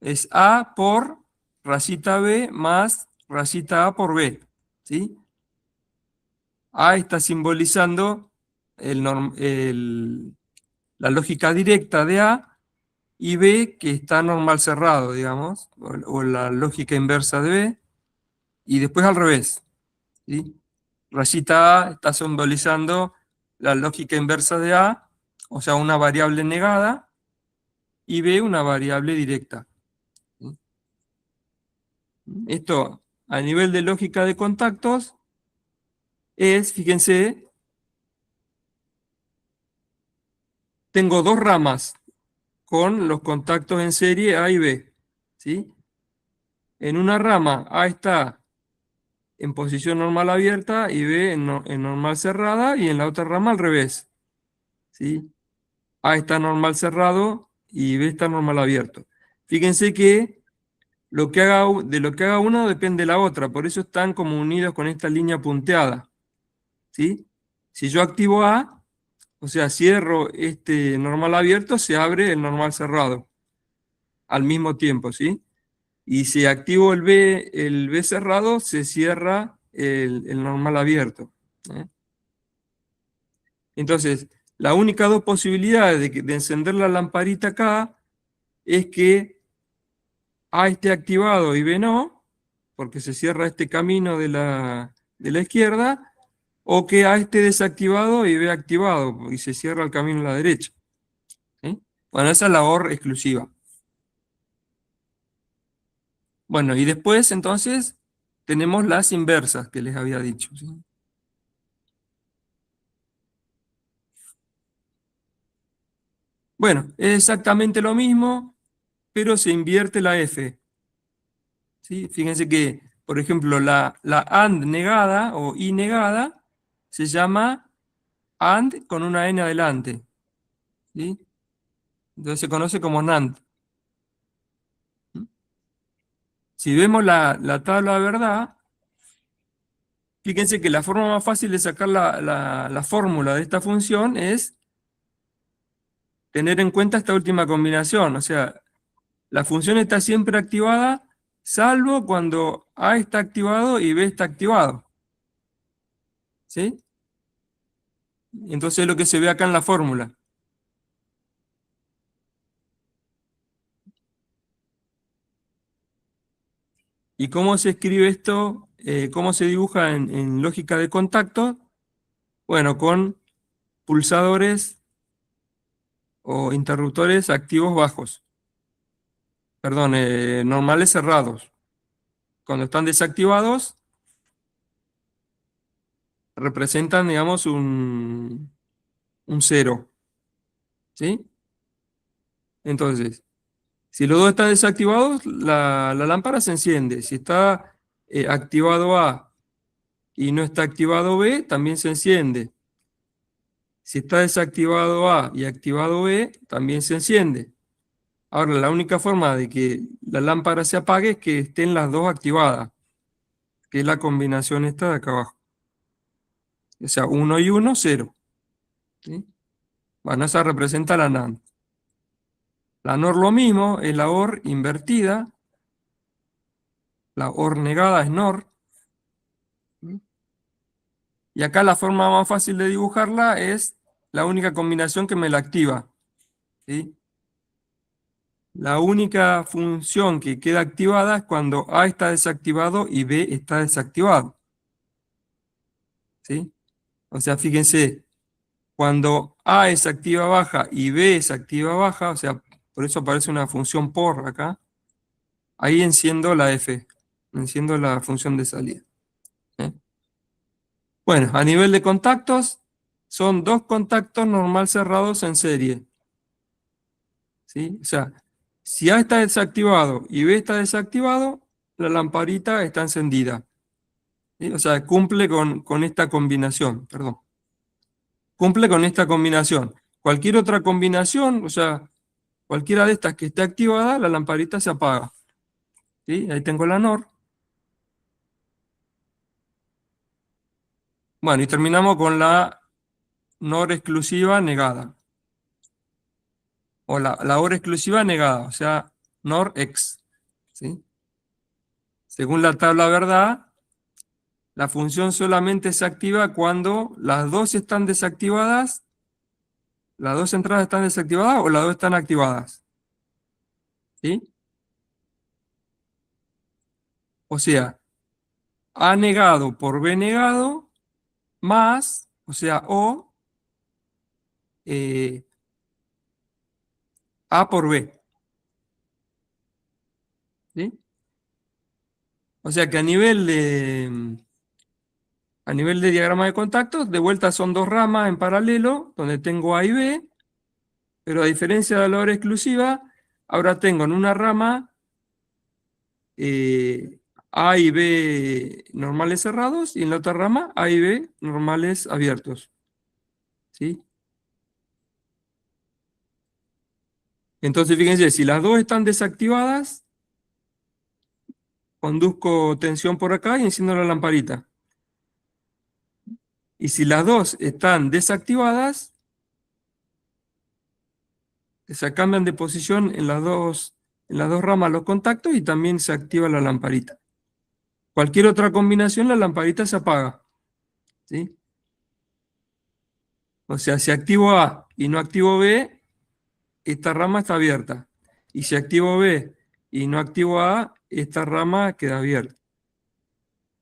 Es A por rayita B más rayita A por B. ¿Sí? A está simbolizando la lógica directa de A, y B que está normal cerrado, digamos, o la lógica inversa de B, y después al revés. ¿Sí? Rayita A está simbolizando la lógica inversa de A, o sea, una variable negada, y B una variable directa. ¿Sí? Esto, a nivel de lógica de contactos, fíjense, tengo dos ramas con los contactos en serie A y B. ¿Sí? En una rama A está en posición normal abierta y B en normal cerrada, y en la otra rama al revés. ¿Sí? A está normal cerrado y B está normal abierto. Fíjense que de lo que haga uno depende de la otra, por eso están como unidos con esta línea punteada. ¿Sí? Si yo activo A, o sea, cierro este normal abierto, se abre el normal cerrado al mismo tiempo, ¿sí? Y si activo el B cerrado, se cierra el normal abierto. ¿Eh? Entonces, la única dos posibilidades de encender la lamparita acá es que A esté activado y B no, porque se cierra este camino de la izquierda, o que A esté desactivado y B activado, y se cierra el camino a la derecha. ¿Sí? Bueno, esa es la OR exclusiva. Bueno, y después entonces tenemos las inversas que les había dicho. ¿Sí? Bueno, es exactamente lo mismo, pero se invierte la F. ¿Sí? Fíjense que, por ejemplo, la AND negada o I negada se llama AND con una N adelante. ¿Sí? Entonces se conoce como NAND. Si vemos la tabla de verdad, fíjense que la forma más fácil de sacar la fórmula de esta función es tener en cuenta esta última combinación. O sea, la función está siempre activada, salvo cuando A está activado y B está activado. ¿Sí? Entonces es lo que se ve acá en la fórmula. ¿Y cómo se escribe esto? ¿Cómo se dibuja en lógica de contacto? Bueno, con pulsadores o interruptores activos bajos. Perdón, normales cerrados. Cuando están desactivados, representan, digamos, un 0. ¿Sí? Entonces, si los dos están desactivados, la lámpara se enciende. Si está activado A y no está activado B, también se enciende. Si está desactivado A y activado B, también se enciende. Ahora, la única forma de que la lámpara se apague es que estén las dos activadas, que es la combinación esta de acá abajo. O sea, 1 y 1, 0. ¿Sí? Bueno, esa representa la NAND. La NOR lo mismo, es la OR invertida. La OR negada es NOR. Y acá la forma más fácil de dibujarla es la única combinación que me la activa. ¿Sí? La única función que queda activada es cuando A está desactivado y B está desactivado. ¿Sí? O sea, fíjense, cuando A es activa baja y B es activa baja, o sea, por eso aparece una función por acá, ahí enciendo la F, enciendo la función de salida. ¿Eh? Bueno, a nivel de contactos, son dos contactos normal cerrados en serie. ¿Sí? O sea, si A está desactivado y B está desactivado, la lamparita está encendida. ¿Sí? O sea, cumple con esta combinación, perdón. Cumple con esta combinación. Cualquier otra combinación, o sea, cualquiera de estas que esté activada, la lamparita se apaga. ¿Sí? Ahí tengo la NOR. Bueno, y terminamos con la NOR exclusiva negada. O la OR exclusiva negada, o sea, NOR ex. ¿Sí? Según la tabla verdad, la función solamente se activa cuando las dos están desactivadas, las dos entradas están desactivadas o las dos están activadas. ¿Sí? O sea, A negado por B negado más, o sea, O eh, A por B. ¿Sí? O sea que a nivel de diagrama de contactos, de vuelta son dos ramas en paralelo, donde tengo A y B, pero a diferencia de la hora exclusiva, ahora tengo en una rama A y B normales cerrados y en la otra rama A y B normales abiertos. ¿Sí? Entonces, fíjense, si las dos están desactivadas, conduzco tensión por acá y enciendo la lamparita. Y si las dos están desactivadas, se cambian de posición en las dos ramas los contactos y también se activa la lamparita. Cualquier otra combinación, la lamparita se apaga. ¿Sí? O sea, si activo A y no activo B, esta rama está abierta. Y si activo B y no activo A, esta rama queda abierta.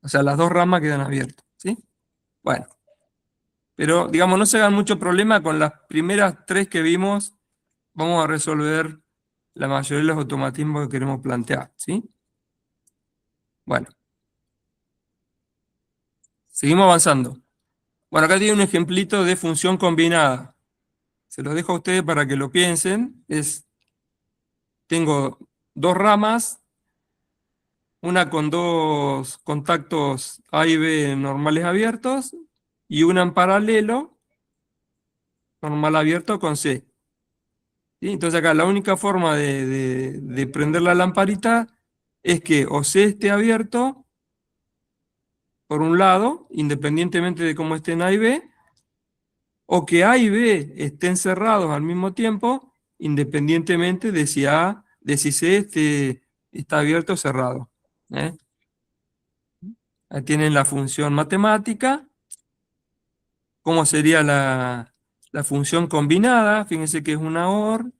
O sea, las dos ramas quedan abiertas. ¿Sí? Bueno, pero digamos, no se hagan mucho problema con las primeras tres que vimos. Vamos a resolver la mayoría de los automatismos que queremos plantear. ¿Sí? Bueno, seguimos avanzando. Bueno, acá tiene un ejemplito de función combinada. Se los dejo a ustedes para que lo piensen. Tengo dos ramas, una con dos contactos A y B normales abiertos y una en paralelo, normal abierto con C. ¿Sí? Entonces acá la única forma de prender la lamparita es que o C esté abierto por un lado, independientemente de cómo estén A y B, o que A y B estén cerrados al mismo tiempo, independientemente de si C está abierto o cerrado. ¿Eh? Ahí tienen la función matemática. ¿Cómo sería la función combinada? Fíjense que es una OR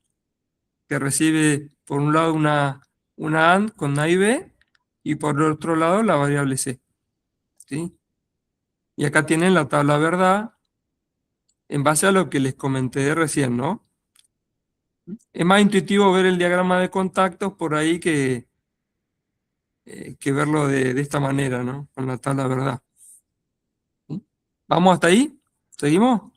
que recibe por un lado una AND con A y B y por el otro lado la variable C. ¿Sí? Y acá tienen la tabla verdad en base a lo que les comenté recién, ¿no? Es más intuitivo ver el diagrama de contactos por ahí que verlo de esta manera, ¿no? Con la tabla verdad. ¿Sí? ¿Vamos hasta ahí? ¿Seguimos?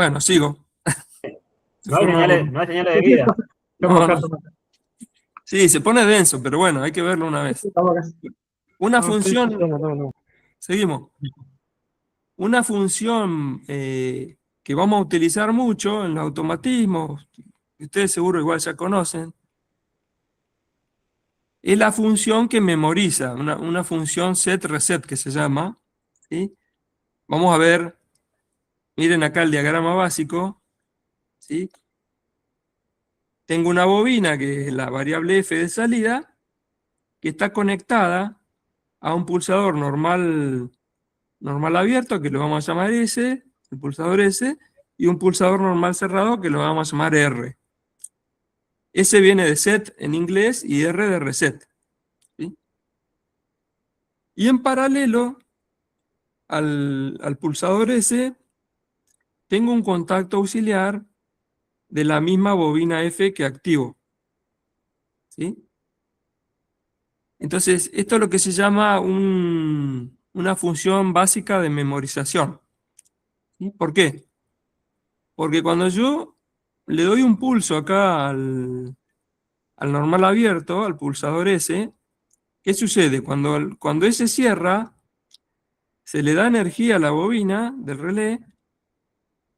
Bueno, sigo. Se No hay forma señales, por- no hay señales de vida. Estamos No, acá, no. estamos acá. Sí, se pone denso, pero bueno, hay que verlo una vez. Estamos acá. Una No, sí, sí, función, no. seguimos. Una función que vamos a utilizar mucho en los automatismos, que ustedes seguro igual ya conocen, es la función que memoriza, una función set-reset que se llama. ¿Sí? Vamos a ver, miren acá el diagrama básico. ¿Sí? Tengo una bobina que es la variable f de salida, que está conectada a un pulsador normal abierto, que lo vamos a llamar S, el pulsador S, y un pulsador normal cerrado que lo vamos a llamar R. S viene de set en inglés y R de reset. ¿Sí? Y en paralelo al pulsador S, tengo un contacto auxiliar de la misma bobina F que activo. ¿Sí? Entonces, esto es lo que se llama una función básica de memorización. ¿Sí? ¿Por qué? Porque cuando yo le doy un pulso acá al normal abierto, al pulsador S, ¿qué sucede? Cuando S cierra, se le da energía a la bobina del relé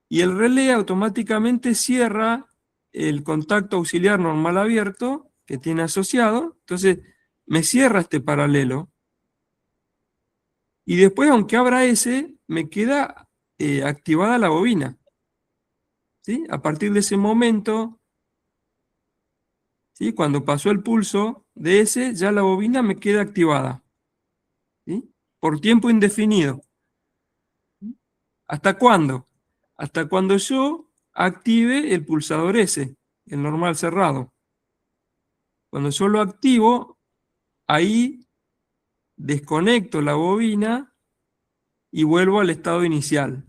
y el relé automáticamente cierra el contacto auxiliar normal abierto que tiene asociado. Entonces, me cierra este paralelo. Y después, aunque abra ese, me queda activada la bobina. ¿Sí? A partir de ese momento, ¿sí? Cuando pasó el pulso de ese, ya la bobina me queda activada. ¿Sí? Por tiempo indefinido. ¿Hasta cuándo? Hasta cuando yo active el pulsador S, el normal cerrado. Cuando yo lo activo, ahí desconecto la bobina y vuelvo al estado inicial.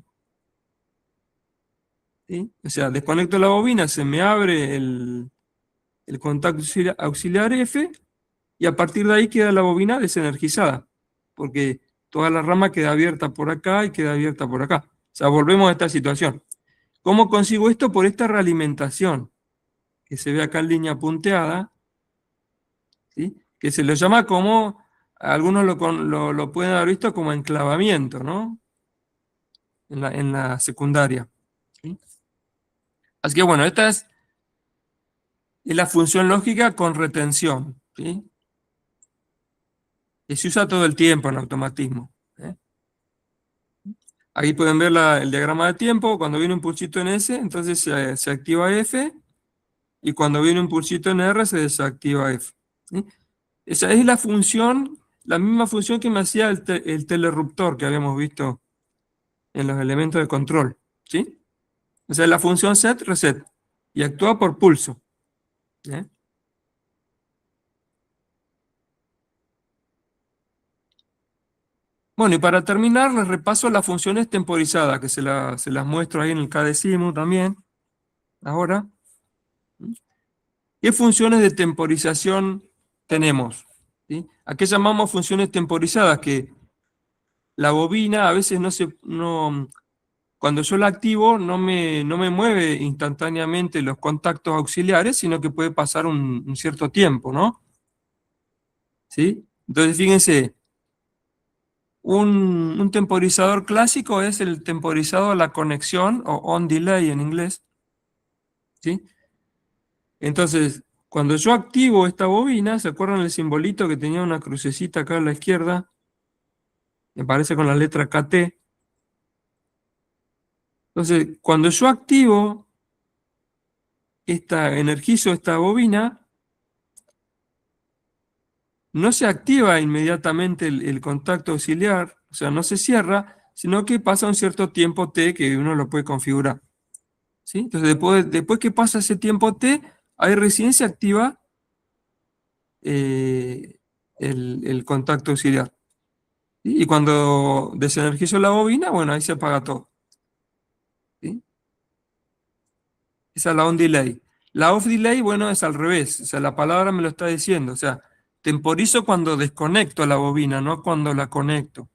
¿Sí? O sea, desconecto la bobina, se me abre el contacto auxiliar F y a partir de ahí queda la bobina desenergizada, porque toda la rama queda abierta por acá y queda abierta por acá. O sea, volvemos a esta situación. ¿Cómo consigo esto? Por esta realimentación, que se ve acá en línea punteada, ¿sí? Que se lo llama como, algunos lo pueden haber visto como enclavamiento, ¿no? En la secundaria. ¿Sí? Así que bueno, esta es la función lógica con retención, ¿sí? Que se usa todo el tiempo en automatismo. ¿Eh? Ahí pueden ver el diagrama de tiempo. Cuando viene un pulsito en S, entonces se activa F, y cuando viene un pulsito en R, se desactiva F. ¿Sí? Esa es la función, la misma función que me hacía el telerruptor que habíamos visto en los elementos de control. ¿Sí? O sea, la función set, reset, y actúa por pulso. ¿Eh? Bueno, y para terminar, les repaso las funciones temporizadas, que se las muestro ahí en el KDesimu también, ahora. ¿Qué funciones de temporización tenemos? ¿Sí? ¿A qué llamamos funciones temporizadas? Que la bobina a veces cuando yo la activo no me mueve instantáneamente los contactos auxiliares, sino que puede pasar un cierto tiempo, ¿no? ¿Sí? Entonces, fíjense, un temporizador clásico es el temporizado a la conexión, o on delay en inglés. ¿Sí? Entonces, cuando yo activo esta bobina, ¿se acuerdan el simbolito que tenía una crucecita acá a la izquierda? Me parece con la letra KT. Entonces, cuando yo activo energizo esta bobina, no se activa inmediatamente el contacto auxiliar, o sea, no se cierra, sino que pasa un cierto tiempo T que uno lo puede configurar. ¿Sí? Entonces, después que pasa ese tiempo T, ahí recién se activa el contacto auxiliar. ¿Sí? Y cuando desenergizo la bobina, bueno, ahí se apaga todo. ¿Sí? Esa es la on delay. La off delay, bueno, es al revés. O sea, la palabra me lo está diciendo. O sea, temporizo cuando desconecto la bobina, no cuando la conecto.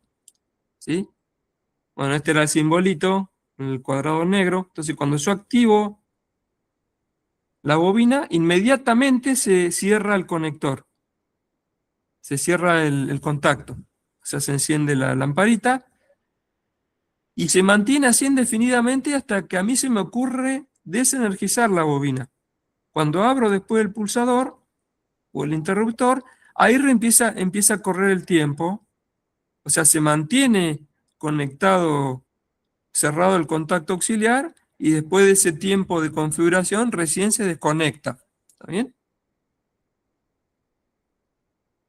¿Sí? Bueno, este era el simbolito en el cuadrado negro. Entonces, cuando yo activo la bobina, inmediatamente se cierra el conector. Se cierra el contacto. O sea, se enciende la lamparita y se mantiene así indefinidamente hasta que a mí se me ocurre desenergizar la bobina. Cuando abro después el pulsador o el interruptor, ahí empieza a correr el tiempo. O sea, se mantiene conectado, cerrado el contacto auxiliar y después de ese tiempo de configuración recién se desconecta. ¿Está bien?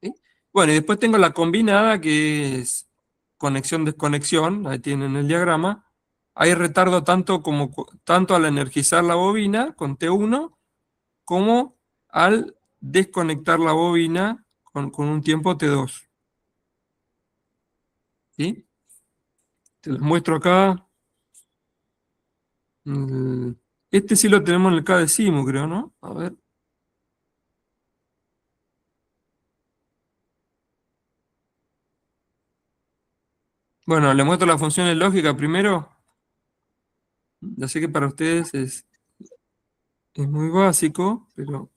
¿Sí? Bueno, y después tengo la combinada que es conexión-desconexión, ahí tienen el diagrama. Hay retardo tanto al energizar la bobina con T1 como al desconectar la bobina con un tiempo T2. ¿Sí? Te los muestro acá. Mm, Este sí lo tenemos en el KDecimu, creo, ¿no? A ver. Bueno, le muestro las funciones lógicas primero. Ya sé que para ustedes es muy básico, pero...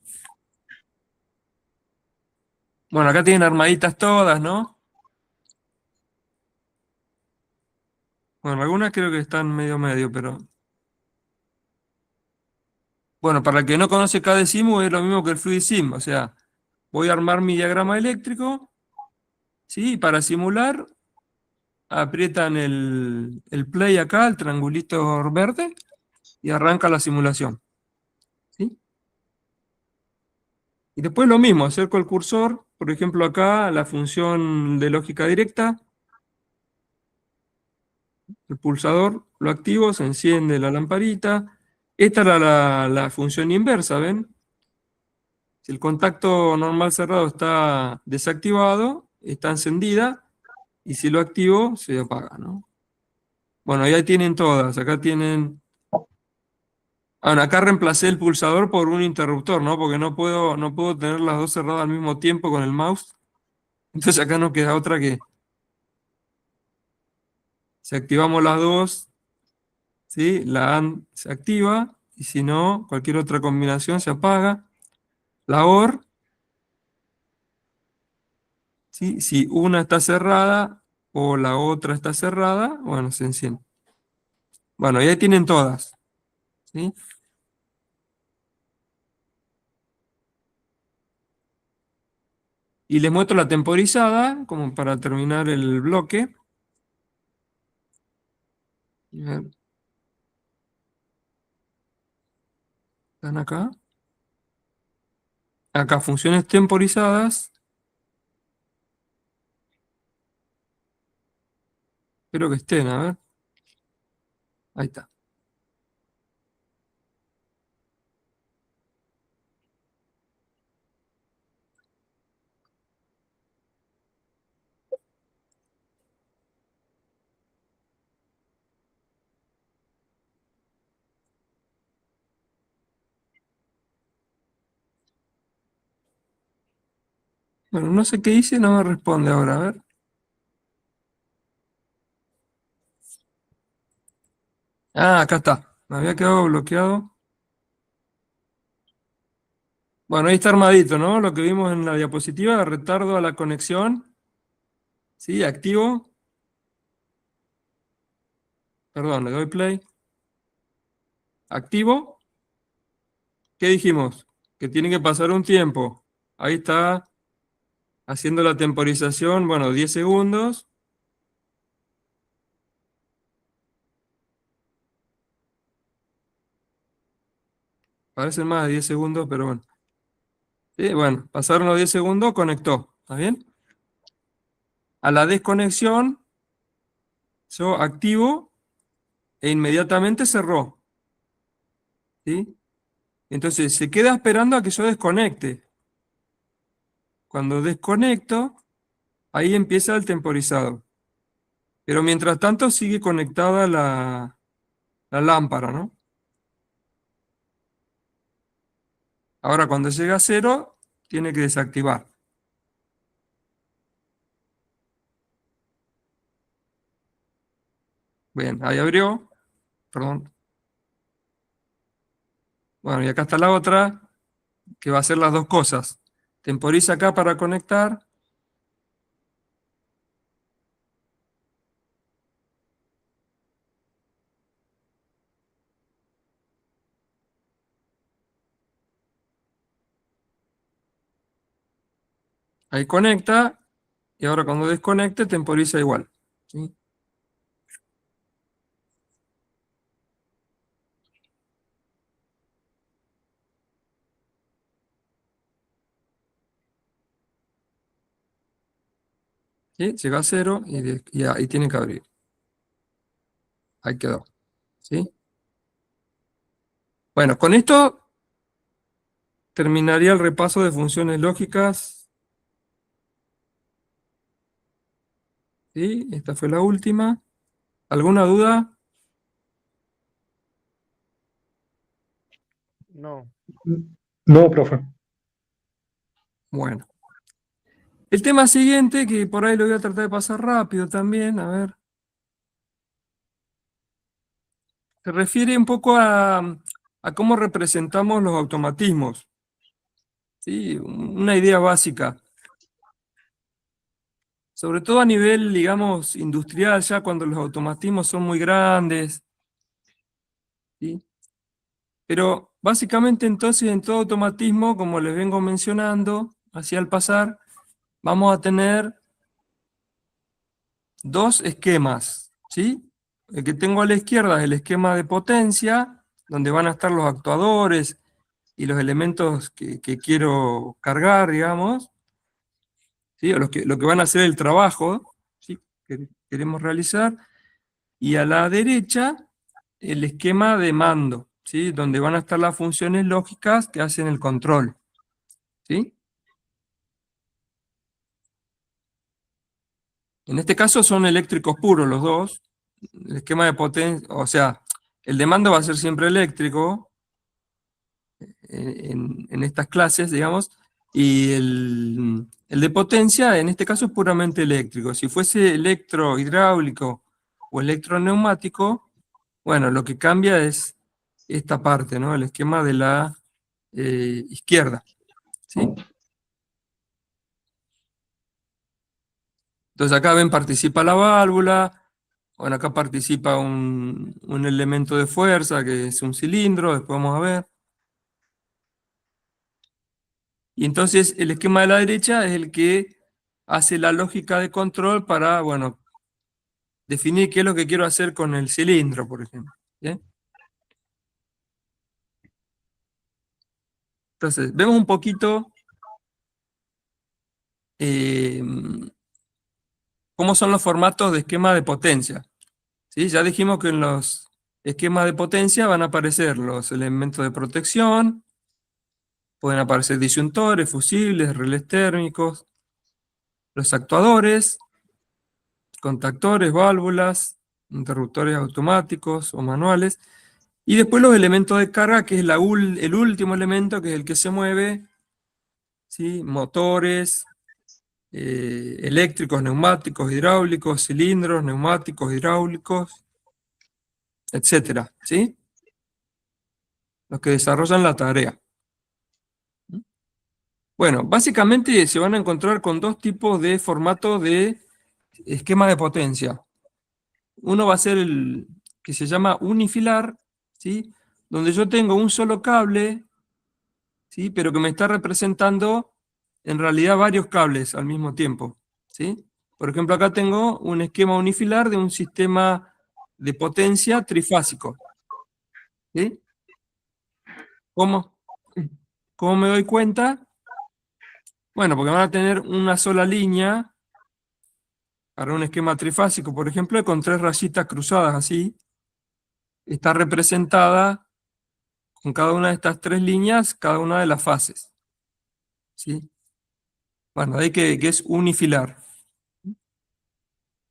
Bueno, acá tienen armaditas todas, ¿no? Bueno, algunas creo que están medio, pero... Bueno, para el que no conoce KDecimu es lo mismo que el FluidSim, o sea, voy a armar mi diagrama eléctrico, ¿sí? Y para simular, aprietan el play acá, el triangulito verde, y arranca la simulación, ¿sí? Y después lo mismo, acerco el cursor, por ejemplo acá, la función de lógica directa, el pulsador, lo activo, se enciende la lamparita. Esta era la función inversa, ¿ven? Si el contacto normal cerrado está desactivado, está encendida, y si lo activo, se apaga, ¿no? Bueno, ya tienen todas, acá tienen... Bueno, acá reemplacé el pulsador por un interruptor, ¿no? Porque no puedo tener las dos cerradas al mismo tiempo con el mouse. Entonces acá no queda otra que si activamos las dos, ¿sí? La AND se activa, y si no, cualquier otra combinación se apaga. La OR, ¿sí? Si una está cerrada o la otra está cerrada, bueno, se enciende. Bueno, ya tienen todas, ¿sí? Y les muestro la temporizada, como para terminar el bloque. A ver, ¿están acá? Acá, funciones temporizadas. Espero que estén, a ver. Ahí está. Bueno, no sé qué hice, no me responde ahora, a ver. Ah, acá está. Me había quedado bloqueado. Bueno, ahí está armadito, ¿no? Lo que vimos en la diapositiva, retardo a la conexión. ¿Sí? Activo. Perdón, le doy play. Activo. ¿Qué dijimos? Que tiene que pasar un tiempo. Ahí está haciendo la temporización, bueno, 10 segundos. Parecen más de 10 segundos, pero bueno. Sí, bueno, pasaron los 10 segundos, conectó. ¿Está bien? A la desconexión, yo activo e inmediatamente cerró. ¿Sí? Entonces se queda esperando a que yo desconecte. Cuando desconecto, ahí empieza el temporizado. Pero mientras tanto sigue conectada la lámpara, ¿no? Ahora cuando llega a cero, tiene que desactivar. Bien, ahí abrió. perdón. Bueno, y acá está la otra, que va a hacer las dos cosas. Temporiza acá para conectar. Ahí conecta, y ahora cuando desconecte, temporiza igual. ¿Sí? ¿Sí? Llega a cero y ahí tiene que abrir. Ahí quedó. ¿Sí? Bueno, con esto terminaría el repaso de funciones lógicas. ¿Sí? Esta fue la última. ¿Alguna duda? No. No, profe. Bueno. El tema siguiente, que por ahí lo voy a tratar de pasar rápido también, a ver. Se refiere un poco a cómo representamos los automatismos. ¿Sí? Una idea básica. Sobre todo a nivel, digamos, industrial, ya cuando los automatismos son muy grandes. ¿Sí? Pero básicamente entonces en todo automatismo, como les vengo mencionando, hacia el pasar, vamos a tener dos esquemas. ¿Sí? El que tengo a la izquierda es el esquema de potencia, donde van a estar los actuadores y los elementos que quiero cargar, digamos, ¿sí? O lo que van a hacer el trabajo, ¿sí? Que queremos realizar. Y a la derecha, el esquema de mando, ¿sí? Donde van a estar las funciones lógicas que hacen el control. ¿Sí? En este caso son eléctricos puros los dos. El esquema de potencia, o sea, el de mando va a ser siempre eléctrico, en estas clases, digamos, y el de potencia, en este caso, es puramente eléctrico. Si fuese electrohidráulico o electroneumático, bueno, lo que cambia es esta parte, ¿no? El esquema de la izquierda, ¿sí? Entonces acá ven, participa la válvula, bueno, acá participa un elemento de fuerza, que es un cilindro, después vamos a ver. Y entonces el esquema de la derecha es el que hace la lógica de control para, bueno, definir qué es lo que quiero hacer con el cilindro, por ejemplo. ¿Bien? Entonces, vemos un poquito eh, cómo son los formatos de esquema de potencia. ¿Sí? Ya dijimos que en los esquemas de potencia van a aparecer los elementos de protección, pueden aparecer disyuntores, fusibles, relés térmicos, los actuadores, contactores, válvulas, interruptores automáticos o manuales, y después los elementos de carga, que es el último elemento, que es el que se mueve, ¿sí? Motores, eléctricos, neumáticos, hidráulicos, cilindros, neumáticos, hidráulicos, etcétera, ¿sí? Los que desarrollan la tarea. Bueno, básicamente se van a encontrar con dos tipos de formato de esquema de potencia. Uno va a ser el que se llama unifilar, ¿sí? Donde yo tengo un solo cable, ¿sí? Pero que me está representando en realidad varios cables al mismo tiempo, ¿sí? Por ejemplo, acá tengo un esquema unifilar de un sistema de potencia trifásico. ¿Sí? ¿Cómo? ¿Cómo me doy cuenta? Bueno, porque van a tener una sola línea para un esquema trifásico, por ejemplo, con tres rayitas cruzadas así. Está representada con cada una de estas tres líneas, cada una de las fases. ¿Sí? Bueno, de ahí que es unifilar.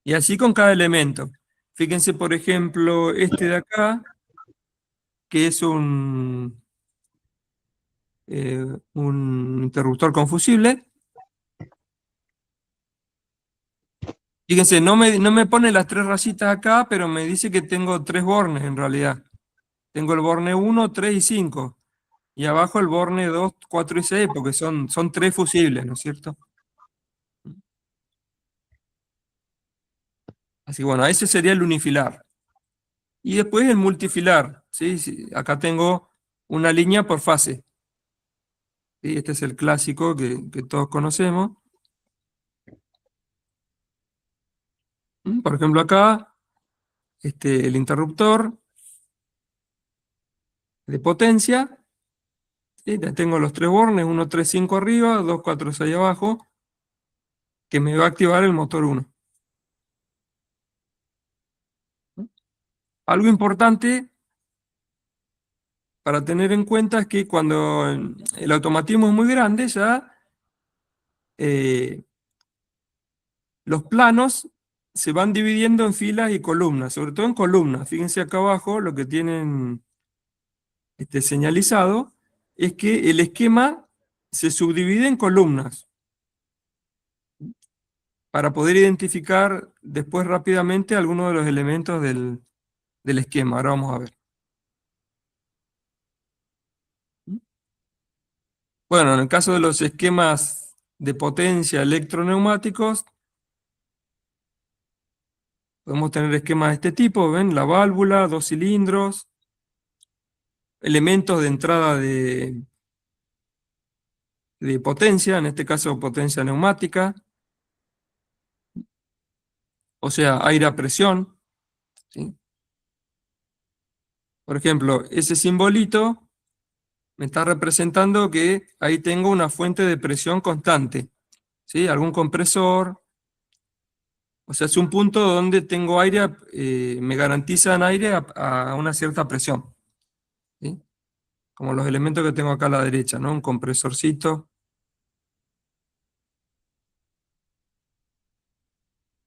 Y así con cada elemento. Fíjense, por ejemplo, este de acá, que es un interruptor confusible. Fíjense, no me pone las tres rayitas acá, pero me dice que tengo tres bornes en realidad. Tengo el borne 1, 3 y 5. Y abajo el borne 2, 4 y 6, porque son tres fusibles, ¿no es cierto? Así que bueno, ese sería el unifilar. Y después el multifilar, ¿sí? Sí, acá tengo una línea por fase. ¿Sí? Este es el clásico que todos conocemos. Por ejemplo, acá, el interruptor de potencia. ¿Sí? Ya tengo los tres bornes, 1, 3, 5 arriba, 2, 4, 6 abajo, que me va a activar el motor 1. Algo importante para tener en cuenta es que cuando el automatismo es muy grande, ya los planos se van dividiendo en filas y columnas, sobre todo en columnas. Fíjense acá abajo lo que tienen señalizado es que el esquema se subdivide en columnas para poder identificar después rápidamente algunos de los elementos del esquema. Ahora vamos a ver. Bueno, en el caso de los esquemas de potencia electroneumáticos, podemos tener esquemas de este tipo, ¿ven? La válvula, dos cilindros, elementos de entrada de potencia, en este caso potencia neumática, o sea, aire a presión, ¿sí? Por ejemplo, ese simbolito me está representando que ahí tengo una fuente de presión constante, ¿sí? Algún compresor, o sea, es un punto donde tengo aire, me garantizan aire a una cierta presión, ¿sí? Como los elementos que tengo acá a la derecha, ¿no? Un compresorcito.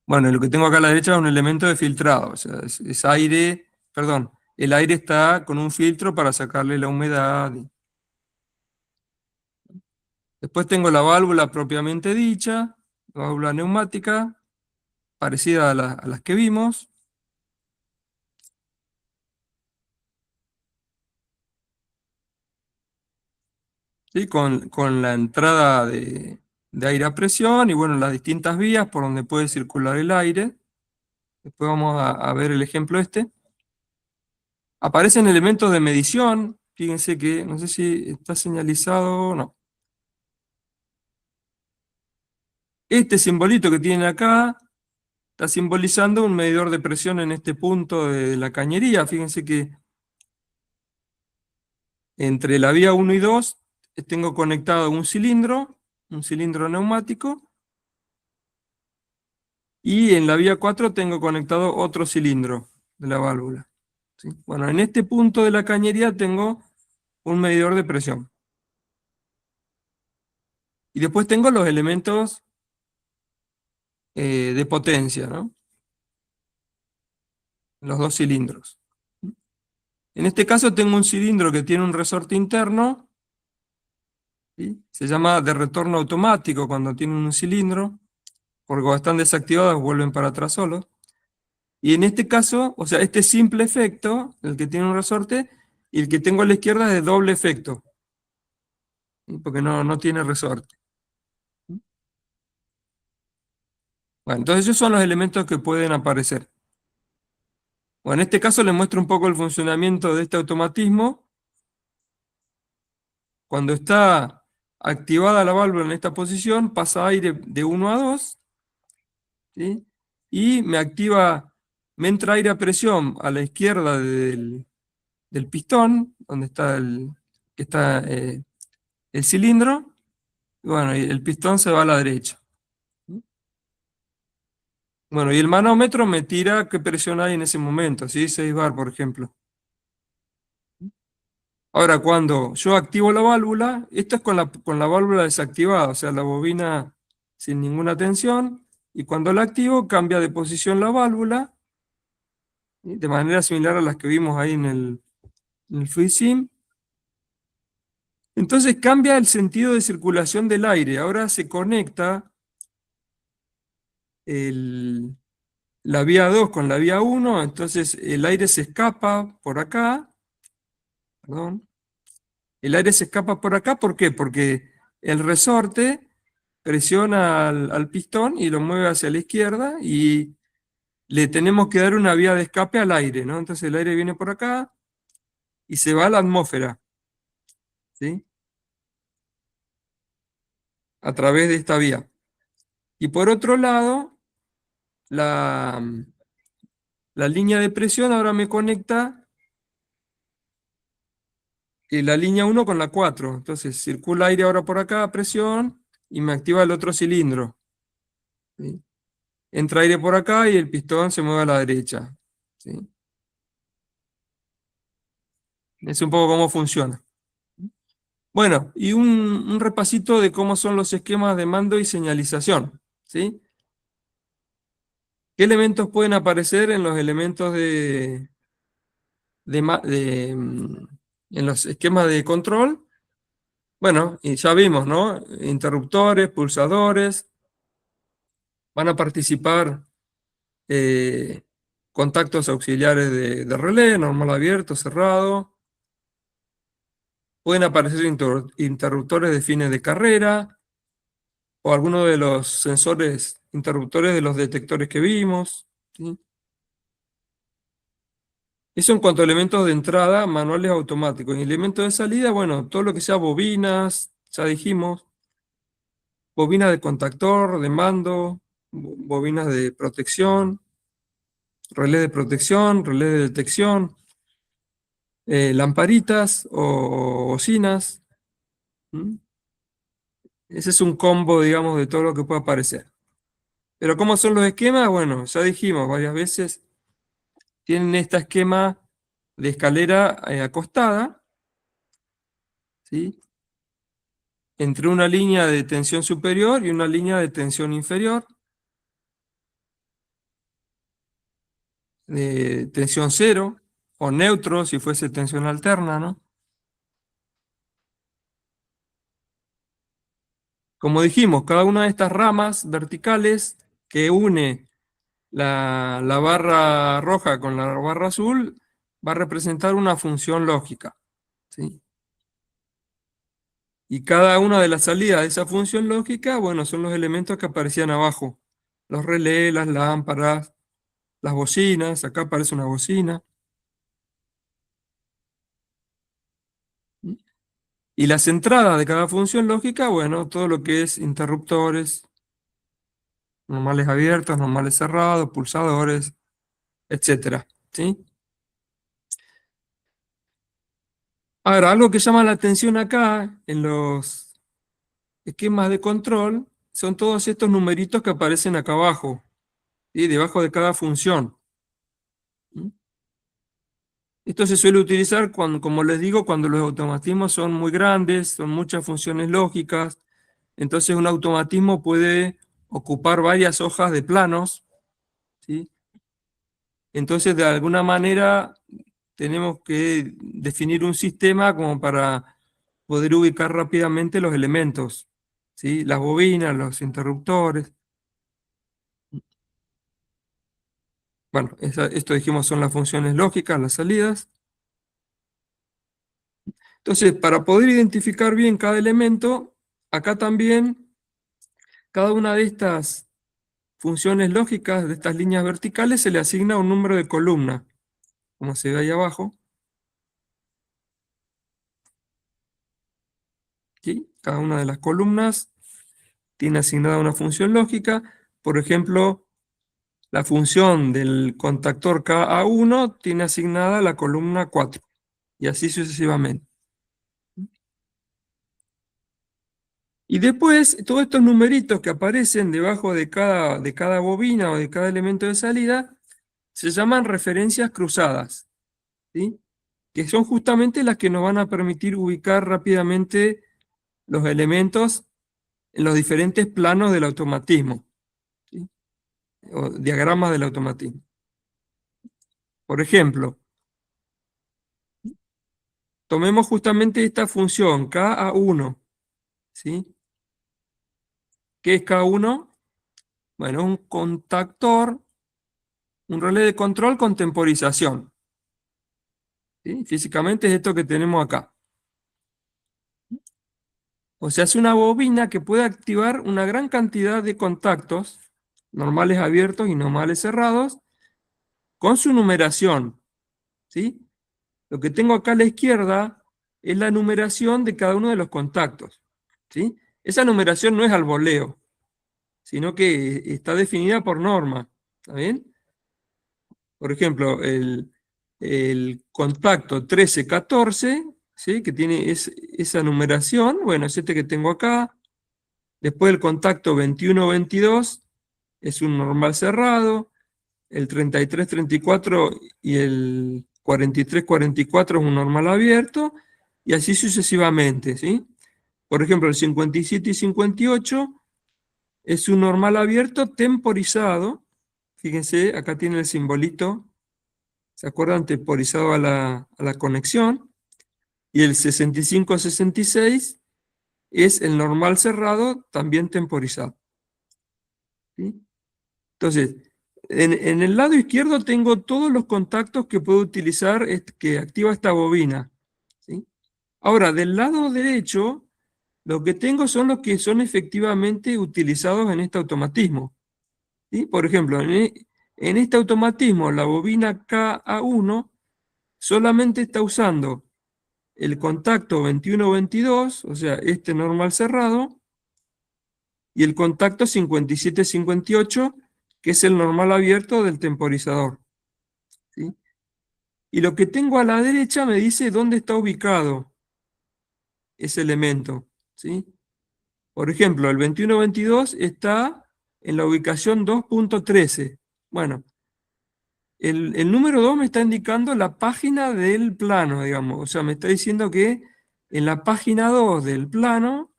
Bueno, lo que tengo acá a la derecha es un elemento de filtrado, o sea, es aire, perdón, el aire está con un filtro para sacarle la humedad. Después tengo la válvula propiamente dicha, la válvula neumática, parecida a las que vimos. ¿Sí? Con la entrada de aire a presión y bueno, las distintas vías por donde puede circular el aire. Después vamos a ver el ejemplo este. Aparecen elementos de medición. Fíjense que, no sé si está señalizado o no. Este simbolito que tienen acá está simbolizando un medidor de presión en este punto de la cañería. Fíjense que entre la vía 1 y 2 tengo conectado un cilindro neumático, y en la vía 4 tengo conectado otro cilindro de la válvula. ¿Sí? Bueno, en este punto de la cañería tengo un medidor de presión. Y después tengo los elementos de potencia, ¿no? Los dos cilindros. En este caso tengo un cilindro que tiene un resorte interno, ¿sí? Se llama de retorno automático cuando tiene un cilindro, porque cuando están desactivados vuelven para atrás solos. Y en este caso, o sea, este simple efecto, el que tiene un resorte, y el que tengo a la izquierda es de doble efecto, ¿sí? Porque no tiene resorte. Bueno, entonces esos son los elementos que pueden aparecer. Bueno, en este caso les muestro un poco el funcionamiento de este automatismo. Cuando está activada la válvula en esta posición, pasa aire de 1 a 2, ¿sí? Y me entra aire a presión a la izquierda del pistón, donde está el cilindro, y bueno, y el pistón se va a la derecha. Bueno, y el manómetro me tira qué presión hay en ese momento, ¿sí? 6 bar, por ejemplo. Ahora, cuando yo activo la válvula, esto es con la válvula desactivada, o sea, la bobina sin ninguna tensión, y cuando la activo cambia de posición la válvula, ¿sí? De manera similar a las que vimos ahí en el FreeSim. Entonces cambia el sentido de circulación del aire, ahora se conecta la vía 2 con la vía 1, entonces el aire se escapa por acá, perdón. El aire se escapa por acá, ¿por qué? Porque el resorte presiona al pistón y lo mueve hacia la izquierda y le tenemos que dar una vía de escape al aire, ¿no? Entonces el aire viene por acá y se va a la atmósfera, ¿sí? A través de esta vía. Y por otro lado, la, la línea de presión ahora me conecta la línea 1 con la 4. Entonces circula aire ahora por acá a presión y me activa el otro cilindro, ¿sí? Entra aire por acá y el pistón se mueve a la derecha, ¿sí? Es un poco cómo funciona. Bueno, y un repasito de cómo son los esquemas de mando y señalización, ¿sí? ¿Qué elementos pueden aparecer en los elementos en los esquemas de control? Bueno, y ya vimos, ¿no? Interruptores, pulsadores, van a participar eh, contactos auxiliares de relé, normal abierto, cerrado. Pueden aparecer interruptores de fines de carrera, o alguno de los sensores interruptores de los detectores que vimos, ¿sí? Eso en cuanto a elementos de entrada, manuales automáticos. Y elementos de salida, bueno, todo lo que sea bobinas, ya dijimos, bobinas de contactor, de mando, bobinas de protección, relé de protección, relé de detección, lamparitas o bocinas. ¿Mm? Ese es un combo, digamos, de todo lo que puede aparecer. Pero ¿cómo son los esquemas? Bueno, ya dijimos varias veces, tienen este esquema de escalera acostada, ¿sí? Entre una línea de tensión superior y una línea de tensión inferior, de tensión cero o neutro si fuese tensión alterna, ¿no? Como dijimos, cada una de estas ramas verticales que une la barra roja con la barra azul va a representar una función lógica, ¿sí? Y cada una de las salidas de esa función lógica, bueno, son los elementos que aparecían abajo. Los relés, las lámparas, las bocinas, acá aparece una bocina. Y las entradas de cada función lógica, bueno, todo lo que es interruptores, normales abiertos, normales cerrados, pulsadores, etcétera, ¿sí? Ahora, algo que llama la atención acá en los esquemas de control son todos estos numeritos que aparecen acá abajo, ¿sí? Debajo de cada función. ¿Mm? Esto se suele utilizar, cuando, como les digo, cuando los automatismos son muy grandes, son muchas funciones lógicas. Entonces un automatismo puede ocupar varias hojas de planos, ¿sí? Entonces, de alguna manera, tenemos que definir un sistema como para poder ubicar rápidamente los elementos, ¿sí? Las bobinas, los interruptores. Bueno, esto dijimos son las funciones lógicas, las salidas. Entonces, para poder identificar bien cada elemento, acá también, cada una de estas funciones lógicas, de estas líneas verticales, se le asigna un número de columna, como se ve ahí abajo, ¿sí? Cada una de las columnas tiene asignada una función lógica. Por ejemplo, la función del contactor KA1 tiene asignada la columna 4, y así sucesivamente. Y después, todos estos numeritos que aparecen debajo de cada bobina o de cada elemento de salida, se llaman referencias cruzadas, ¿sí? Que son justamente las que nos van a permitir ubicar rápidamente los elementos en los diferentes planos del automatismo, ¿sí? O diagramas del automatismo. Por ejemplo, tomemos justamente esta función, KA1, ¿sí? ¿Qué es KA1? Bueno, un contactor, un relé de control con temporización. ¿Sí? Físicamente es esto que tenemos acá. O sea, es una bobina que puede activar una gran cantidad de contactos, normales abiertos y normales cerrados, con su numeración. ¿Sí? Lo que tengo acá a la izquierda es la numeración de cada uno de los contactos. ¿Sí? Esa numeración no es al voleo, sino que está definida por norma. ¿Está bien? Por ejemplo, el contacto 1314, ¿sí? Que tiene esa numeración, bueno, es este que tengo acá. Después el contacto 2122 es un normal cerrado. El 3334 y el 4344 es un normal abierto. Y así sucesivamente, ¿sí? Por ejemplo, el 57 y 58 es un normal abierto temporizado. Fíjense, acá tiene el simbolito. ¿Se acuerdan? Temporizado a la conexión. Y el 65-66 es el normal cerrado, también temporizado. ¿Sí? Entonces, en el lado izquierdo tengo todos los contactos que puedo utilizar, que activa esta bobina. ¿Sí? Ahora, del lado derecho, lo que tengo son los que son efectivamente utilizados en este automatismo. ¿Sí? Por ejemplo, en este automatismo, la bobina KA1 solamente está usando el contacto 21-22, o sea, este normal cerrado, y el contacto 57-58, que es el normal abierto del temporizador. ¿Sí? Y lo que tengo a la derecha me dice dónde está ubicado ese elemento. ¿Sí? Por ejemplo, el 21-22 está en la ubicación 2.13. Bueno, el número 2 me está indicando la página del plano, digamos. O sea, me está diciendo que en la página 2 del plano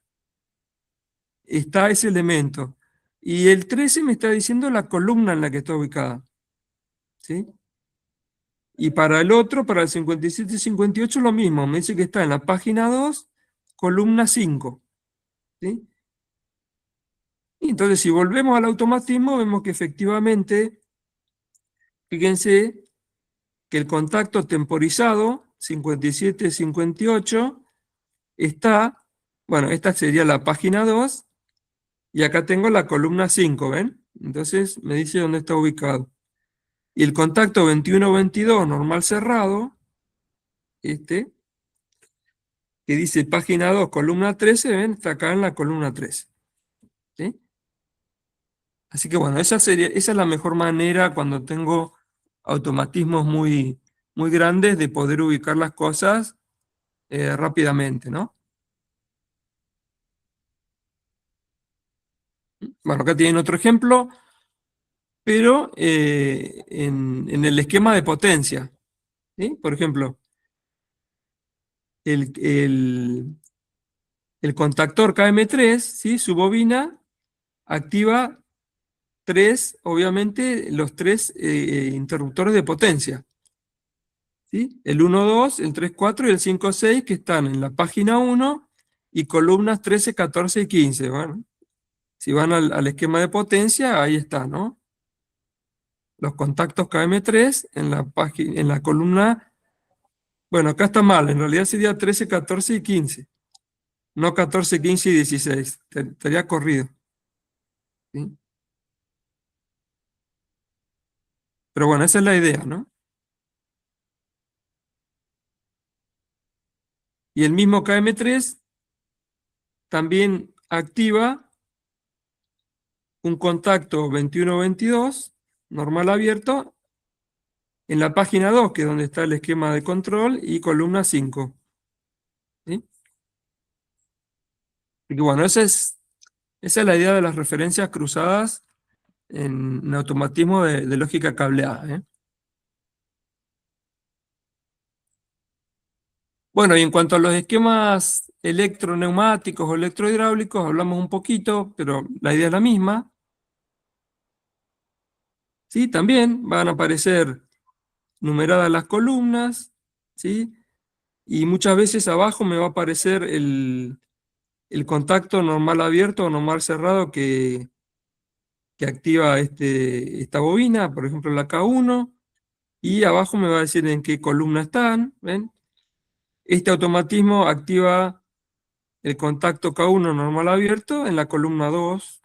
está ese elemento. Y el 13 me está diciendo la columna en la que está ubicada. ¿Sí? Y para el otro, para el 57 y 58, lo mismo. Me dice que está en la página 2, columna 5. ¿Sí? Y entonces, si volvemos al automatismo, vemos que efectivamente, fíjense que el contacto temporizado, 57-58, está, bueno, esta sería la página 2, y acá tengo la columna 5, ¿ven? Entonces me dice dónde está ubicado. Y el contacto 21-22 normal cerrado, este, que dice página 2, columna 13, ¿ven? Está acá en la columna 13. ¿Sí? Así que bueno, esa es la mejor manera cuando tengo automatismos muy grandes de poder ubicar las cosas rápidamente, ¿no? Bueno, acá tienen otro ejemplo, pero en el esquema de potencia. ¿Sí? Por ejemplo, el, el- el contactor KM3, ¿sí? Su bobina activa obviamente, los tres interruptores de potencia. ¿Sí? El 1-2, el 3-4 y el 5-6 que están en la página 1 y columnas 13, 14 y 15. Bueno, si van al esquema de potencia, ahí está, ¿no? Los contactos KM3 en la columna, bueno, acá está mal, en realidad sería 13, 14 y 15, no 14, 15 y 16, estaría corrido. ¿Sí? Pero bueno, esa es la idea, ¿no? Y el mismo KM3 también activa un contacto 21-22, normal abierto, en la página 2, que es donde está el esquema de control, y columna 5. ¿Sí? Y que bueno, esa es la idea de las referencias cruzadas en automatismo de lógica cableada. ¿Eh? Bueno, y en cuanto a los esquemas electroneumáticos o electrohidráulicos, hablamos un poquito, pero la idea es la misma. ¿Sí? También van a aparecer numeradas las columnas, ¿sí? Y muchas veces abajo me va a aparecer el contacto normal abierto o normal cerrado que activa esta bobina, por ejemplo la K1, y abajo me va a decir en qué columna están, ¿ven? Este automatismo activa el contacto K1 normal abierto en la columna 2,